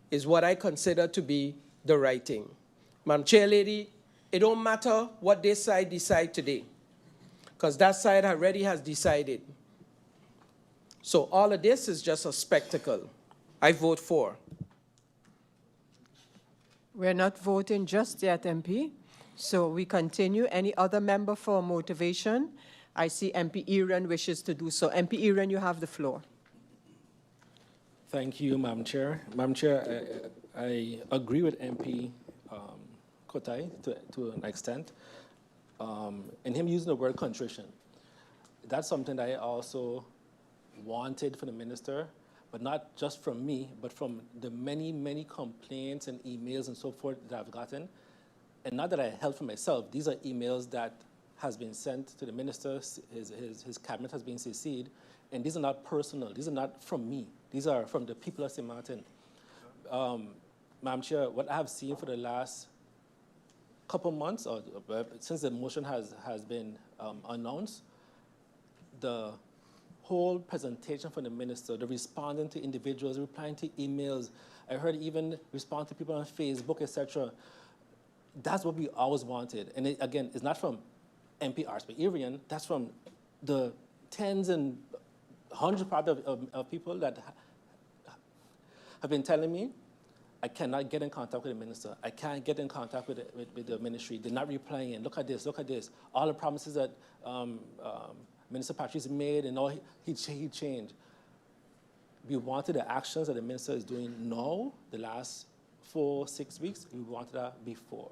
is what I consider to be the right thing. Madam Chair Lady, it don't matter what this side decide today, because that side already has decided. So all of this is just a spectacle. I vote for. We're not voting just yet, MP. So we continue. Any other member for motivation? I see MP Irion wishes to do so. MP Irion, you have the floor. Thank you, Madam Chair. Madam Chair, I agree with MP Kotai to an extent, and him using the word contrition. That's something that I also wanted for the minister, but not just from me, but from the many, many complaints and emails and so forth that I've gotten. And not that I held for myself, these are emails that has been sent to the minister, his cabinet has been CC'd, and these are not personal, these are not from me, these are from the people of St. Martin. Madam Chair, what I have seen for the last couple months, or since the motion has been announced, the whole presentation from the minister, the responding to individuals, replying to emails, I heard even respond to people on Facebook, etc. That's what we always wanted. And it, again, it's not from MP Irion, that's from the tens and hundreds of people that have been telling me, I cannot get in contact with the minister. I can't get in contact with the ministry. They're not replying. Look at this, look at this. All the promises that Minister Patrice made and all he changed. We wanted the actions that the minister is doing now, the last 4-6 weeks, we wanted that before.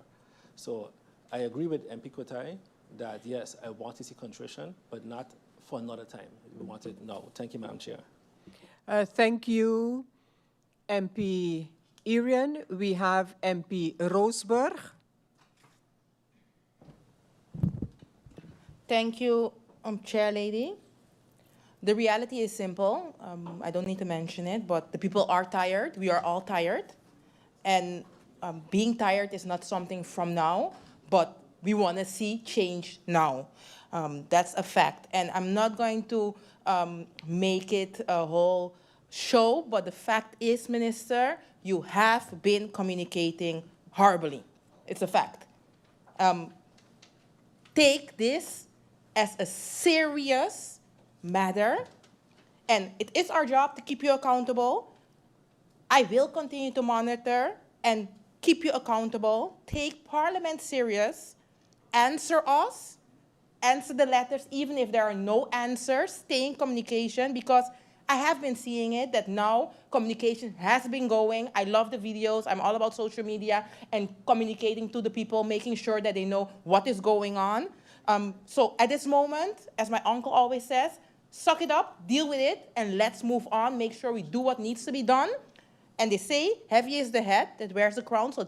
So I agree with MP Kotai that yes, I want to see contrition, but not for another time. We want it now. Thank you, Madam Chair. Thank you, MP Irion. We have MP Roosburg. Thank you, Chair Lady. The reality is simple. I don't need to mention it, but the people are tired. We are all tired. And being tired is not something from now, but we want to see change now. That's a fact. And I'm not going to make it a whole show, but the fact is, Minister, you have been communicating horribly. It's a fact. Take this as a serious matter, and it is our job to keep you accountable. I will continue to monitor and keep you accountable. Take Parliament serious. Answer us. Answer the letters, even if there are no answers. Stay in communication, because I have been seeing it, that now communication has been going. I love the videos. I'm all about social media and communicating to the people, making sure that they know what is going on. So at this moment, as my uncle always says, suck it up, deal with it, and let's move on. Make sure we do what needs to be done. And they say, heavy is the head that wears the crown. So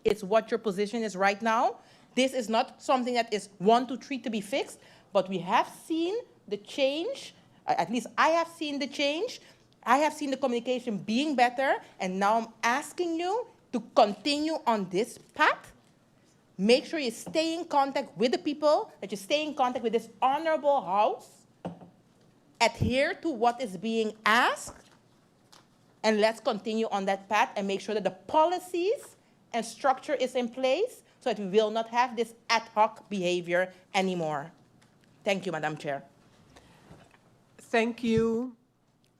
it's what your position is right now. This is not something that is 1, 2, 3 to be fixed, but we have seen the change. At least I have seen the change. I have seen the communication being better, and now I'm asking you to continue on this path. Make sure you stay in contact with the people, that you stay in contact with this honorable house. Adhere to what is being asked, and let's continue on that path and make sure that the policies and structure is in place so that we will not have this ad hoc behavior anymore. Thank you, Madam Chair. Thank you,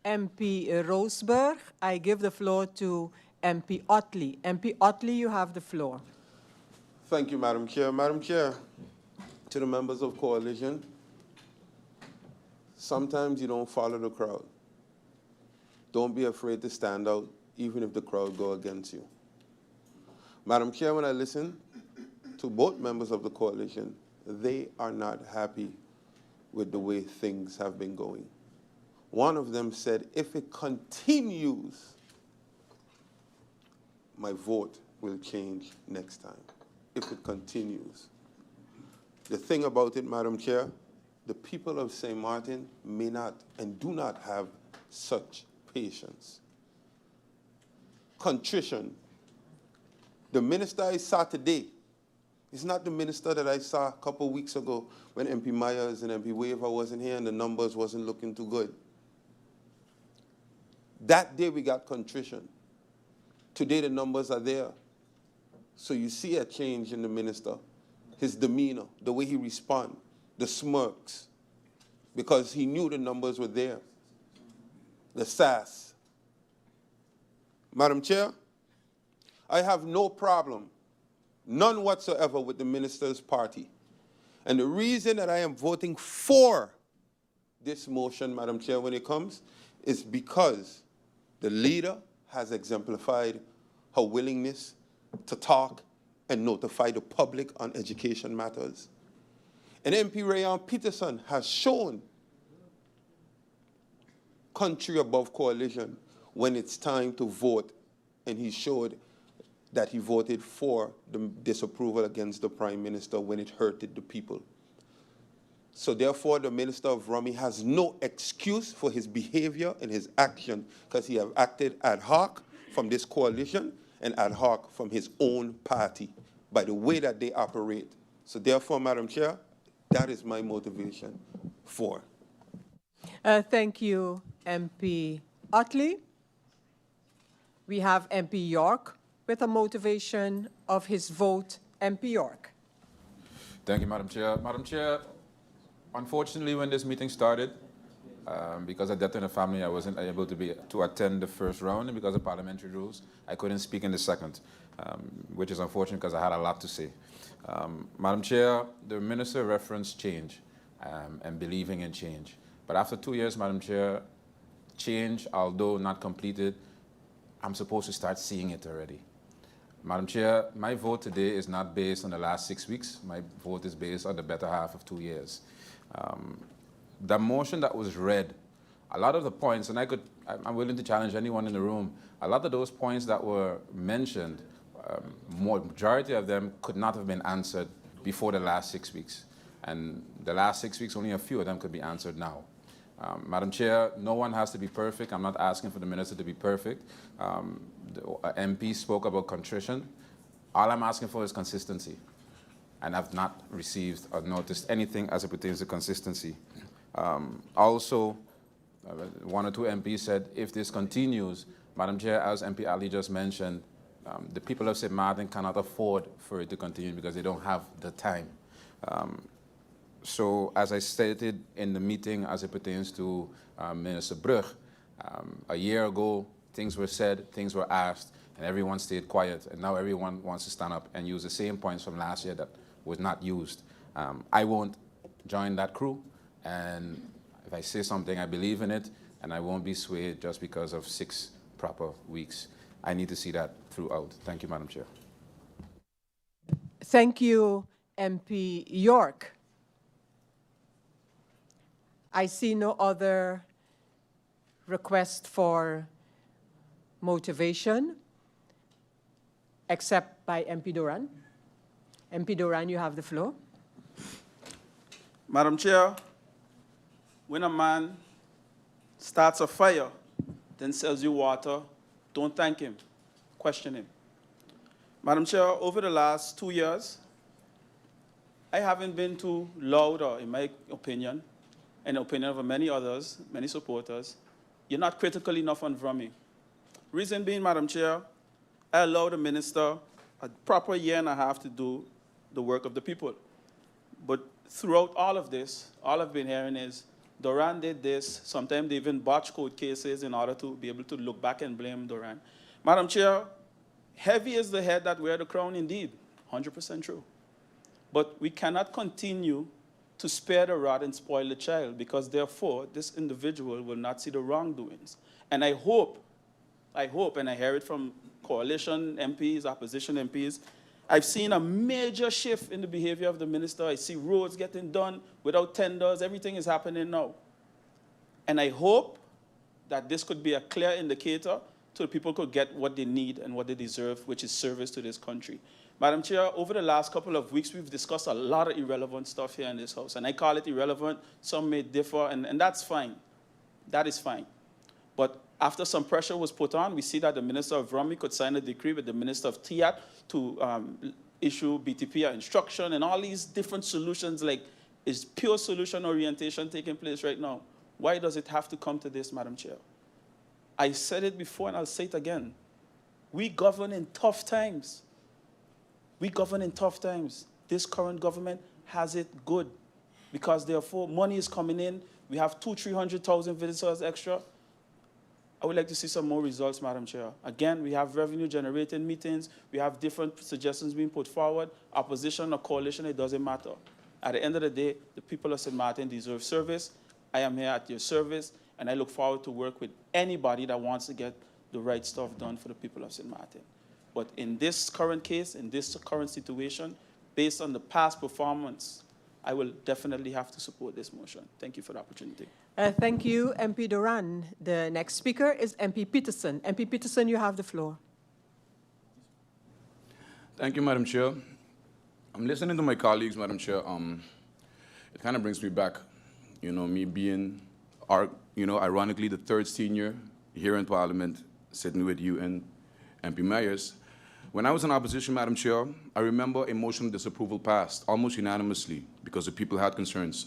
MP Roseberg. I give the floor to MP Ottley. MP Ottley, you have the floor. Thank you, Madam Chair. Madam Chair, to the members of coalition, sometimes you don't follow the crowd. Don't be afraid to stand out, even if the crowd go against you. Madam Chair, when I listen to both members of the coalition, they are not happy with the way things have been going. One of them said, if it continues, my vote will change next time. If it continues. The thing about it, Madam Chair, the people of St. Martin may not and do not have such patience. Contrition. The minister I saw today is not the minister that I saw a couple of weeks ago when MP Myers and MP Waver wasn't here and the numbers wasn't looking too good. That day we got contrition. Today the numbers are there. So you see a change in the minister, his demeanor, the way he responds, the smirks, because he knew the numbers were there. The sass. Madam Chair, I have no problem, none whatsoever, with the minister's party. And the reason that I am voting for this motion, Madam Chair, when it comes, is because the leader has exemplified her willingness to talk and notify the public on education matters. And MP Rayon Peterson has shown country above coalition when it's time to vote, and he showed that he voted for the disapproval against the Prime Minister when it hurted the people. So therefore, the Minister of VROMI has no excuse for his behavior and his action, because he has acted ad hoc from this coalition and ad hoc from his own party by the way that they operate. So therefore, Madam Chair, that is my motivation for. Thank you, MP Ottley. We have MP York with a motivation of his vote. MP York. Thank you, Madam Chair. Madam Chair, unfortunately, when this meeting started, because of death in the family, I wasn't able to attend the first round, and because of parliamentary rules, I couldn't speak in the second, which is unfortunate because I had a lot to say. Madam Chair, the minister referenced change and believing in change. But after 2 years, Madam Chair, change, although not completed, I'm supposed to start seeing it already. Madam Chair, my vote today is not based on the last 6 weeks. My vote is based on the better half of 2 years. The motion that was read, a lot of the points, and I'm willing to challenge anyone in the room, a lot of those points that were mentioned, majority of them could not have been answered before the last 6 weeks. And the last 6 weeks, only a few of them could be answered now. Madam Chair, no one has to be perfect. I'm not asking for the minister to be perfect. The MP spoke about contrition. All I'm asking for is consistency. And I've not received or noticed anything as it pertains to consistency. Also, one or two MPs said, if this continues, Madam Chair, as MP Ali just mentioned, the people of St. Martin cannot afford for it to continue because they don't have the time. So as I stated in the meeting as it pertains to Minister Brugge, a year ago, things were said, things were asked, and everyone stayed quiet. And now everyone wants to stand up and use the same points from last year that was not used. I won't join that crew. And if I say something, I believe in it, and I won't be swayed just because of 6 proper weeks. I need to see that throughout. Thank you, Madam Chair. Thank you, MP York. I see no other request for motivation except by MP Doran. MP Doran, you have the floor. Madam Chair, when a man starts a fire, then sells you water, don't thank him, question him. Madam Chair, over the last 2 years, I haven't been too loud, or in my opinion, and the opinion of many others, many supporters, you're not critical enough on VROMI. Reason being, Madam Chair, I allowed the minister a proper 1.5 years to do the work of the people. But throughout all of this, all I've been hearing is, Doran did this. Sometimes they even botch court cases in order to be able to look back and blame Doran. Madam Chair, heavy is the head that wear the crown indeed, 100% true. But we cannot continue to spare the rod and spoil the child, because therefore this individual will not see the wrongdoings. And I hope, and I hear it from coalition MPs, opposition MPs, I've seen a major shift in the behavior of the minister. I see roads getting done without tenders. Everything is happening now. And I hope that this could be a clear indicator so people could get what they need and what they deserve, which is service to this country. Madam Chair, over the last couple of weeks, we've discussed a lot of irrelevant stuff here in this House. And I call it irrelevant. Some may differ, and that's fine. That is fine. But after some pressure was put on, we see that the Minister of VROMI could sign a decree with the Minister of TIAT to issue BTP instruction and all these different solutions. Like, is pure solution orientation taking place right now? Why does it have to come to this, Madam Chair? I said it before and I'll say it again. We govern in tough times. We govern in tough times. This current government has it good because therefore money is coming in. We have 200,000-300,000 visitors extra. I would like to see some more results, Madam Chair. Again, we have revenue-generating meetings. We have different suggestions being put forward. Opposition or coalition, it doesn't matter. At the end of the day, the people of St. Martin deserve service. I am here at your service, and I look forward to work with anybody that wants to get the right stuff done for the people of St. Martin. But in this current case, in this current situation, based on the past performance, I will definitely have to support this motion. Thank you for the opportunity. Thank you, MP Doran. The next speaker is MP Peterson. MP Peterson, you have the floor. Thank you, Madam Chair. I'm listening to my colleagues, Madam Chair. It kind of brings me back, me being, ironically, the 3rd senior here in Parliament, sitting with you and MP Myers. When I was in opposition, Madam Chair, I remember a motion of disapproval passed almost unanimously because the people had concerns.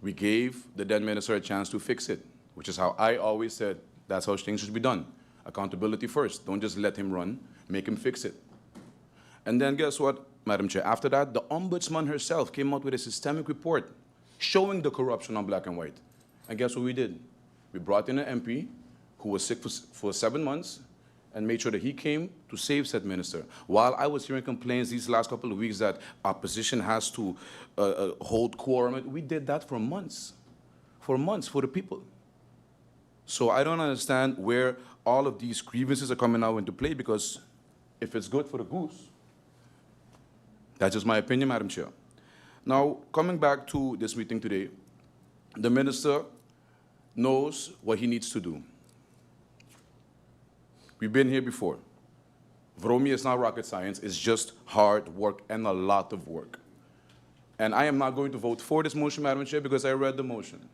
We gave the then minister a chance to fix it, which is how I always said that's how things should be done. Accountability first. Don't just let him run. Make him fix it. And then guess what, Madam Chair? After that, the ombudsman herself came out with a systemic report showing the corruption on black and white. And guess what we did? We brought in an MP who was sick for 7 months and made sure that he came to save said minister. While I was hearing complaints these last couple of weeks that opposition has to hold quorum, we did that for months for the people. So I don't understand where all of these grievances are coming now into play, because if it's good for the goose, that's just my opinion, Madam Chair. Now, coming back to this meeting today, the minister knows what he needs to do. We've been here before. VROMI is not rocket science. It's just hard work and a lot of work. And I am not going to vote for this motion, Madam Chair, because I read the motion.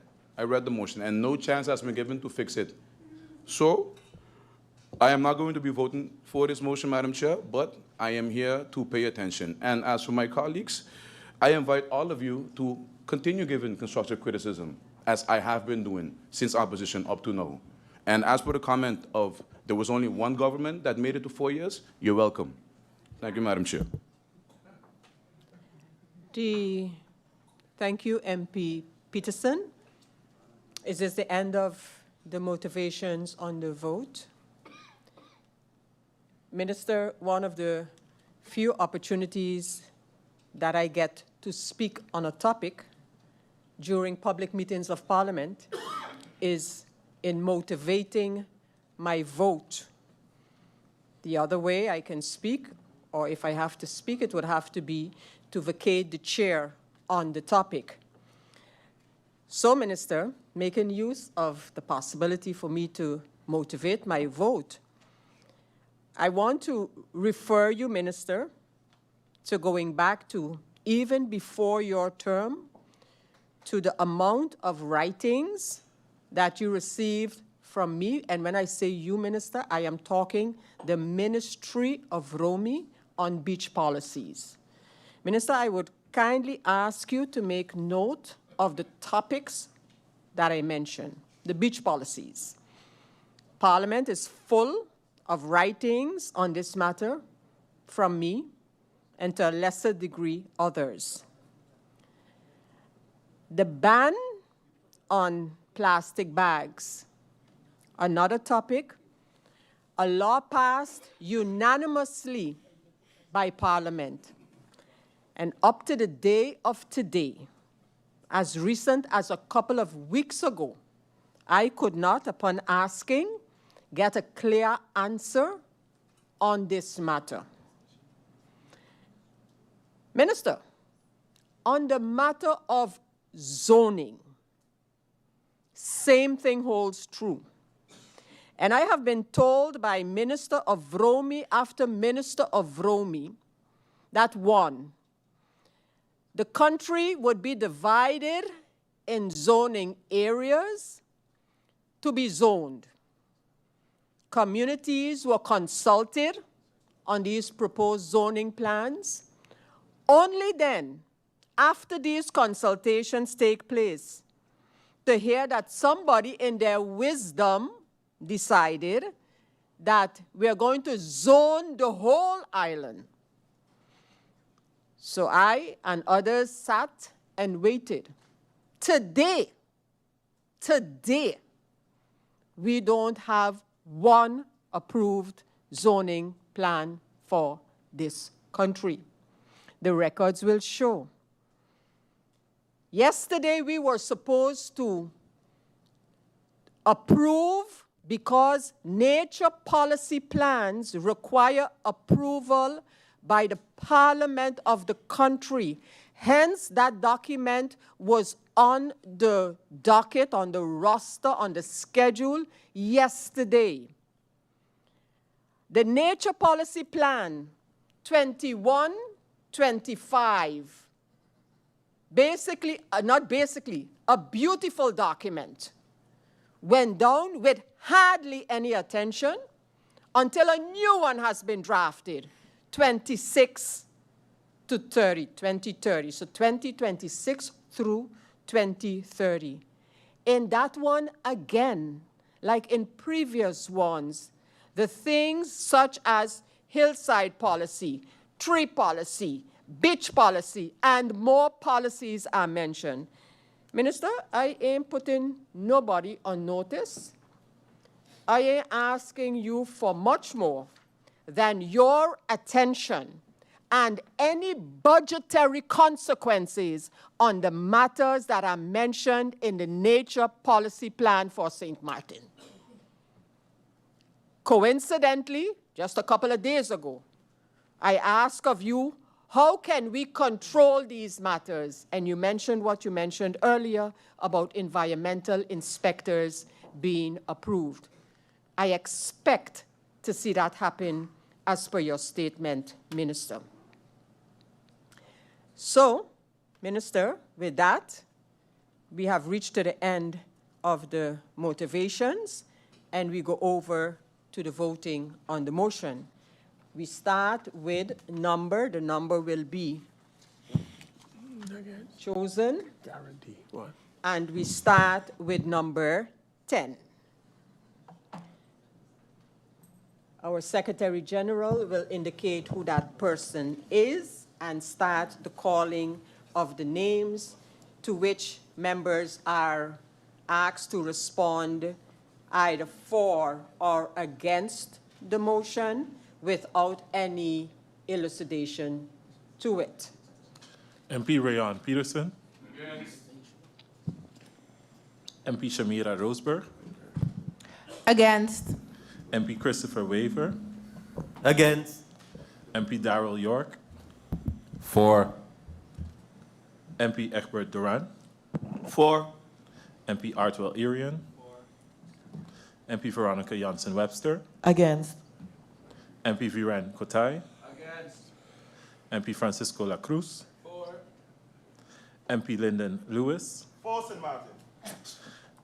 And no chance has been given to fix it. So I am not going to be voting for this motion, Madam Chair, but I am here to pay attention. And as for my colleagues, I invite all of you to continue giving constructive criticism, as I have been doing since opposition up to now. And as for the comment of there was only one government that made it to 4 years, you're welcome. Thank you, Madam Chair. The Thank you, MP Peterson. Is this the end of the motivations on the vote? Minister, one of the few opportunities that I get to speak on a topic during public meetings of Parliament is in motivating my vote. The other way I can speak, or if I have to speak, it would have to be to vacate the chair on the topic. So, Minister, making use of the possibility for me to motivate my vote, I want to refer you, Minister, to going back to even before your term, to the amount of writings that you received from me. And when I say you, Minister, I am talking the Ministry of VROMI on beach policies. Minister, I would kindly ask you to make note of the topics that I mentioned, the beach policies. Parliament is full of writings on this matter from me, and to a lesser degree, others. The ban on plastic bags, another topic, a law passed unanimously by Parliament. And up to the day of today, as recent as a couple of weeks ago, I could not, upon asking, get a clear answer on this matter. Minister, on the matter of zoning, same thing holds true. And I have been told by Minister of VROMI after Minister of VROMI that one, the country would be divided in zoning areas to be zoned. Communities were consulted on these proposed zoning plans. Only then, after these consultations take place, to hear that somebody in their wisdom decided that we are going to zone the whole island. So I and others sat and waited. Today, we don't have one approved zoning plan for this country. The records will show. Yesterday, we were supposed to approve because nature policy plans require approval by the Parliament of the country. Hence, that document was on the docket, on the roster, on the schedule yesterday. The Nature Policy Plan 2125, a beautiful document, went down with hardly any attention until a new one has been drafted, 2030, so 2026 through 2030. In that one, again, like in previous ones, the things such as hillside policy, tree policy, beach policy, and more policies are mentioned. Minister, I ain't putting nobody on notice. I ain't asking you for much more than your attention and any budgetary consequences on the matters that are mentioned in the Nature Policy Plan for St. Martin. Coincidentally, just a couple of days ago, I asked of you, how can we control these matters? And you mentioned what you mentioned earlier about environmental inspectors being approved. I expect to see that happen as per your statement, Minister. So, Minister, with that, we have reached to the end of the motivations, and we go over to the voting on the motion. We start with number. The number will be chosen. Guarantee. What? And we start with number 10. Our Secretary General will indicate who that person is and start the calling of the names. to which members are asked to respond either for or against the motion without any elucidation to it. MP Rayon Peterson. Against. MP Shamira Roseberg. Against. MP Christopher Waver. Against. MP Darrell York. For. MP Egbert Doran. For. MP Artwell Irion. MP Veronica Janssen-Webster. Against. MP Viren Kotai. Against. MP Francisco Lacroes. For. MP Lyndon Lewis. For St. Martin.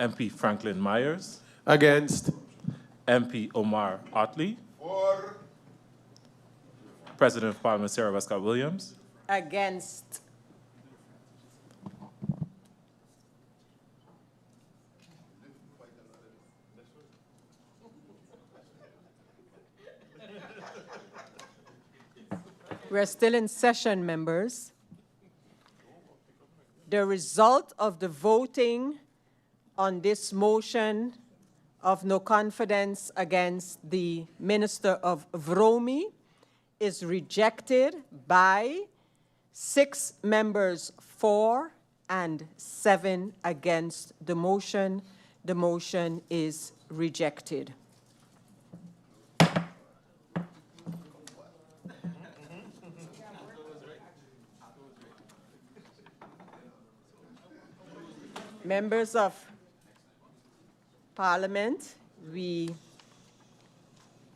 MP Franklin Myers. Against. MP Omar Ottley. For. President of Parliament Sarah Westcott Williams. Against. We're still in session, members. The result of the voting on this motion of no confidence against the Minister of VROMI is rejected by 6 members for and 7 against the motion. The motion is rejected. Members of Parliament,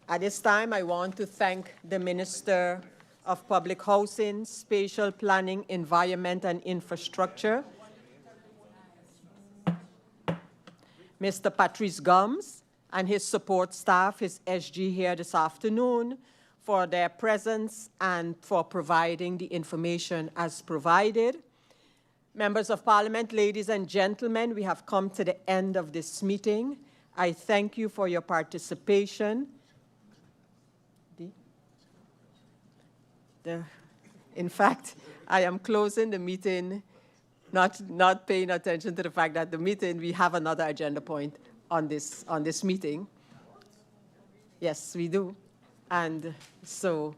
at this time, I want to thank the Minister of Public Housing, Spatial Planning, Environment and Infrastructure, Mr. Patrice Gums, and his support staff, his SG here this afternoon, for their presence and for providing the information as provided. Members of Parliament, ladies and gentlemen, we have come to the end of this meeting. I thank you for your participation. In fact, I am closing the meeting, not paying attention to the fact that the meeting, we have another agenda point on this meeting. Yes, we do. And so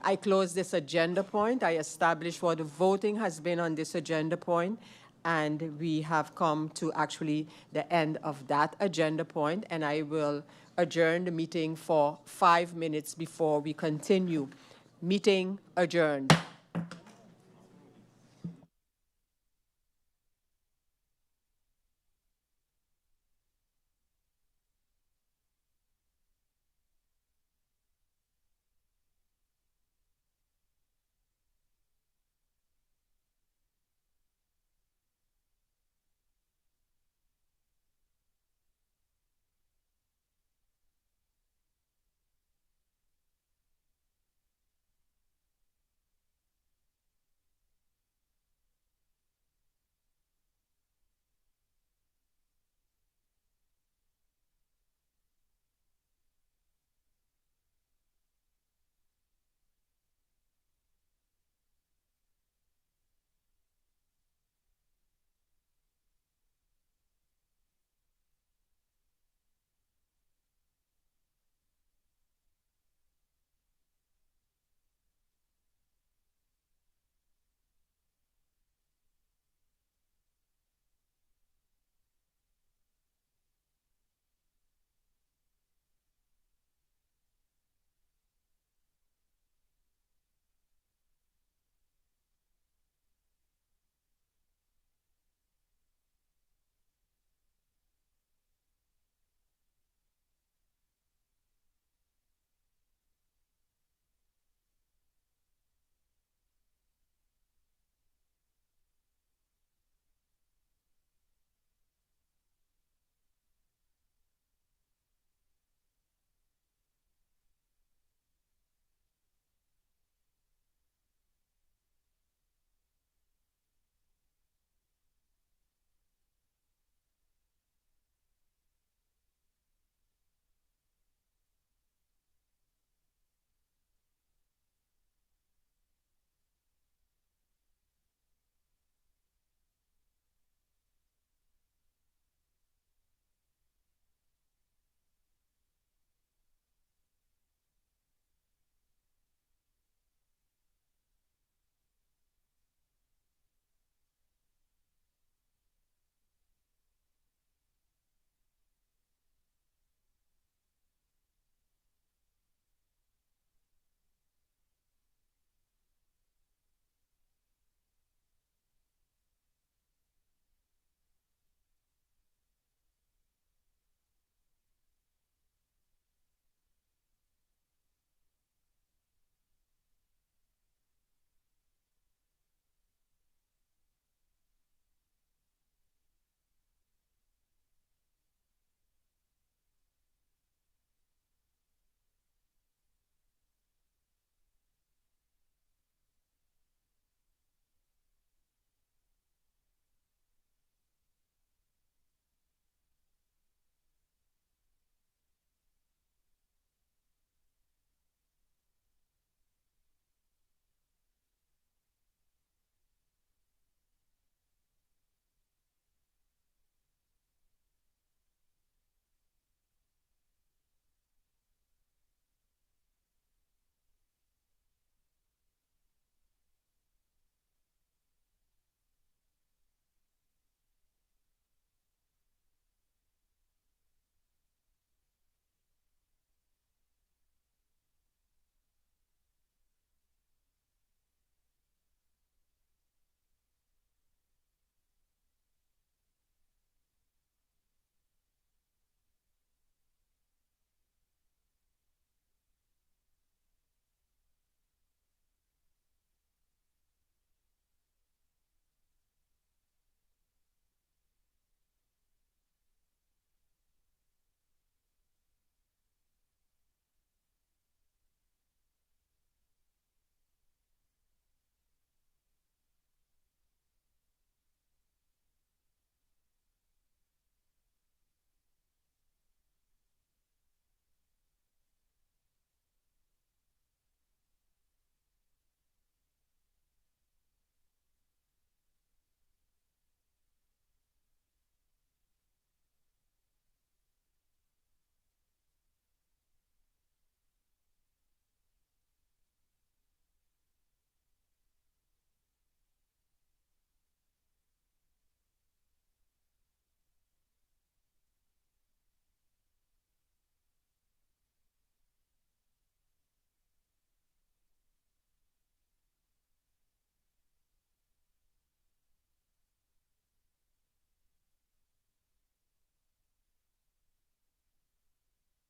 I close this agenda point. I establish what the voting has been on this agenda point, and we have come to actually the end of that agenda point, and I will adjourn the meeting for 5 minutes before we continue. Meeting adjourned.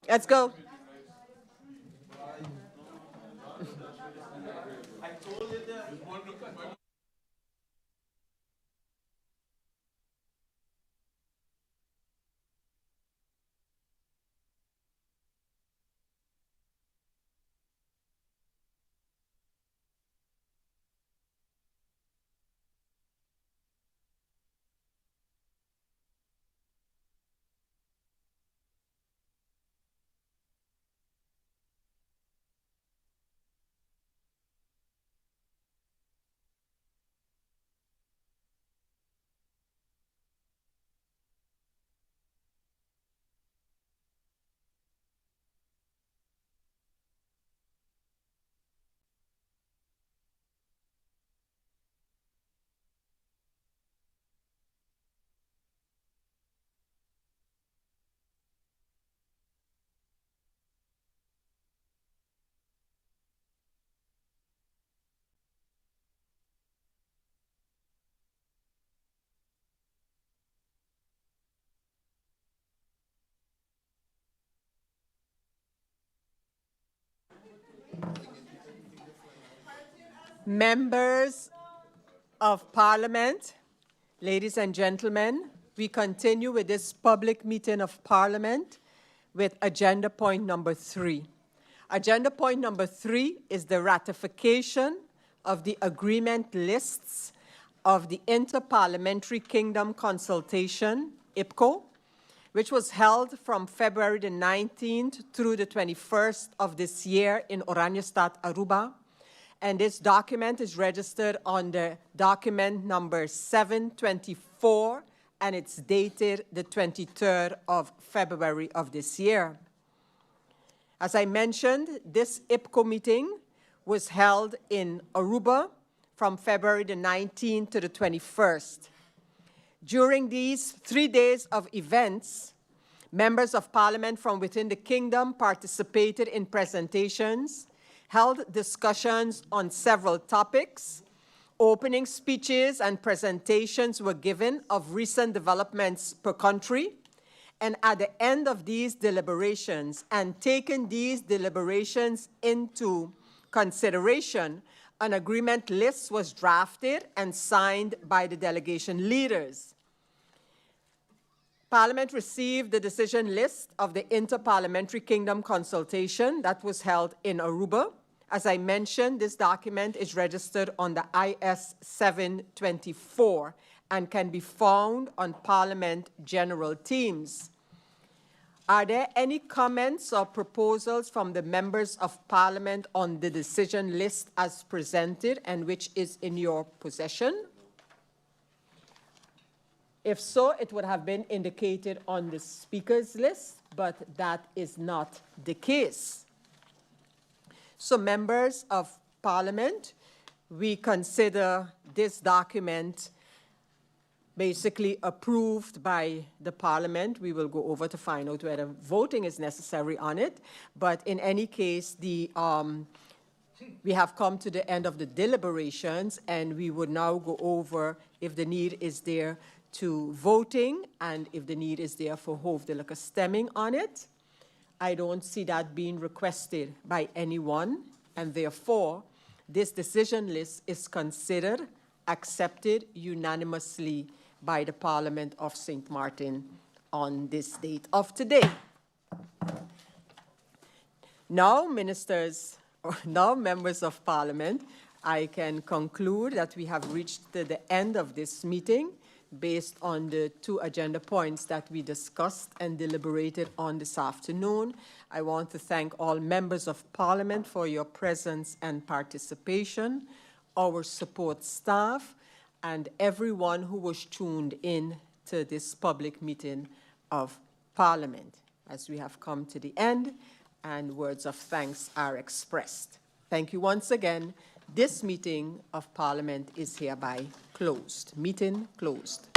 Let's go. Members of Parliament, ladies and gentlemen, we continue with this public meeting of Parliament with agenda point number 3. Agenda point number 3 is the ratification of the agreement lists of the Interparliamentary Kingdom Consultation, IPKO, which was held from February the 19th through the 21st of this year in Oranjestad, Aruba. And this document is registered under document number 724, and it's dated the 23rd of February of this year. As I mentioned, this IPKO meeting was held in Aruba from February the 19th to the 21st. During these 3 days of events, members of Parliament from within the Kingdom participated in presentations, held discussions on several topics. Opening speeches and presentations were given of recent developments per country. And at the end of these deliberations, and taking these deliberations into consideration, an agreement list was drafted and signed by the delegation leaders. Parliament received the decision list of the Interparliamentary Kingdom Consultation that was held in Aruba. As I mentioned, this document is registered on the IS 724 and can be found on Parliament General Teams. Are there any comments or proposals from the members of Parliament on the decision list as presented and which is in your possession? If so, it would have been indicated on the speakers list, but that is not the case. So, members of Parliament, we consider this document basically approved by the Parliament. We will go over to find out whether voting is necessary on it. But in any case, we have come to the end of the deliberations, and we would now go over if the need is there to voting and if the need is there for hoofdelijke stemming on it. I don't see that being requested by anyone, and therefore, this decision list is considered accepted unanimously by the Parliament of St. Martin on this date of today. Now, members of Parliament, I can conclude that we have reached the end of this meeting based on the 2 agenda points that we discussed and deliberated on this afternoon. I want to thank all members of Parliament for your presence and participation, our support staff, and everyone who was tuned in to this public meeting of Parliament. As we have come to the end, and words of thanks are expressed. Thank you once again. This meeting of Parliament is hereby closed. Meeting closed.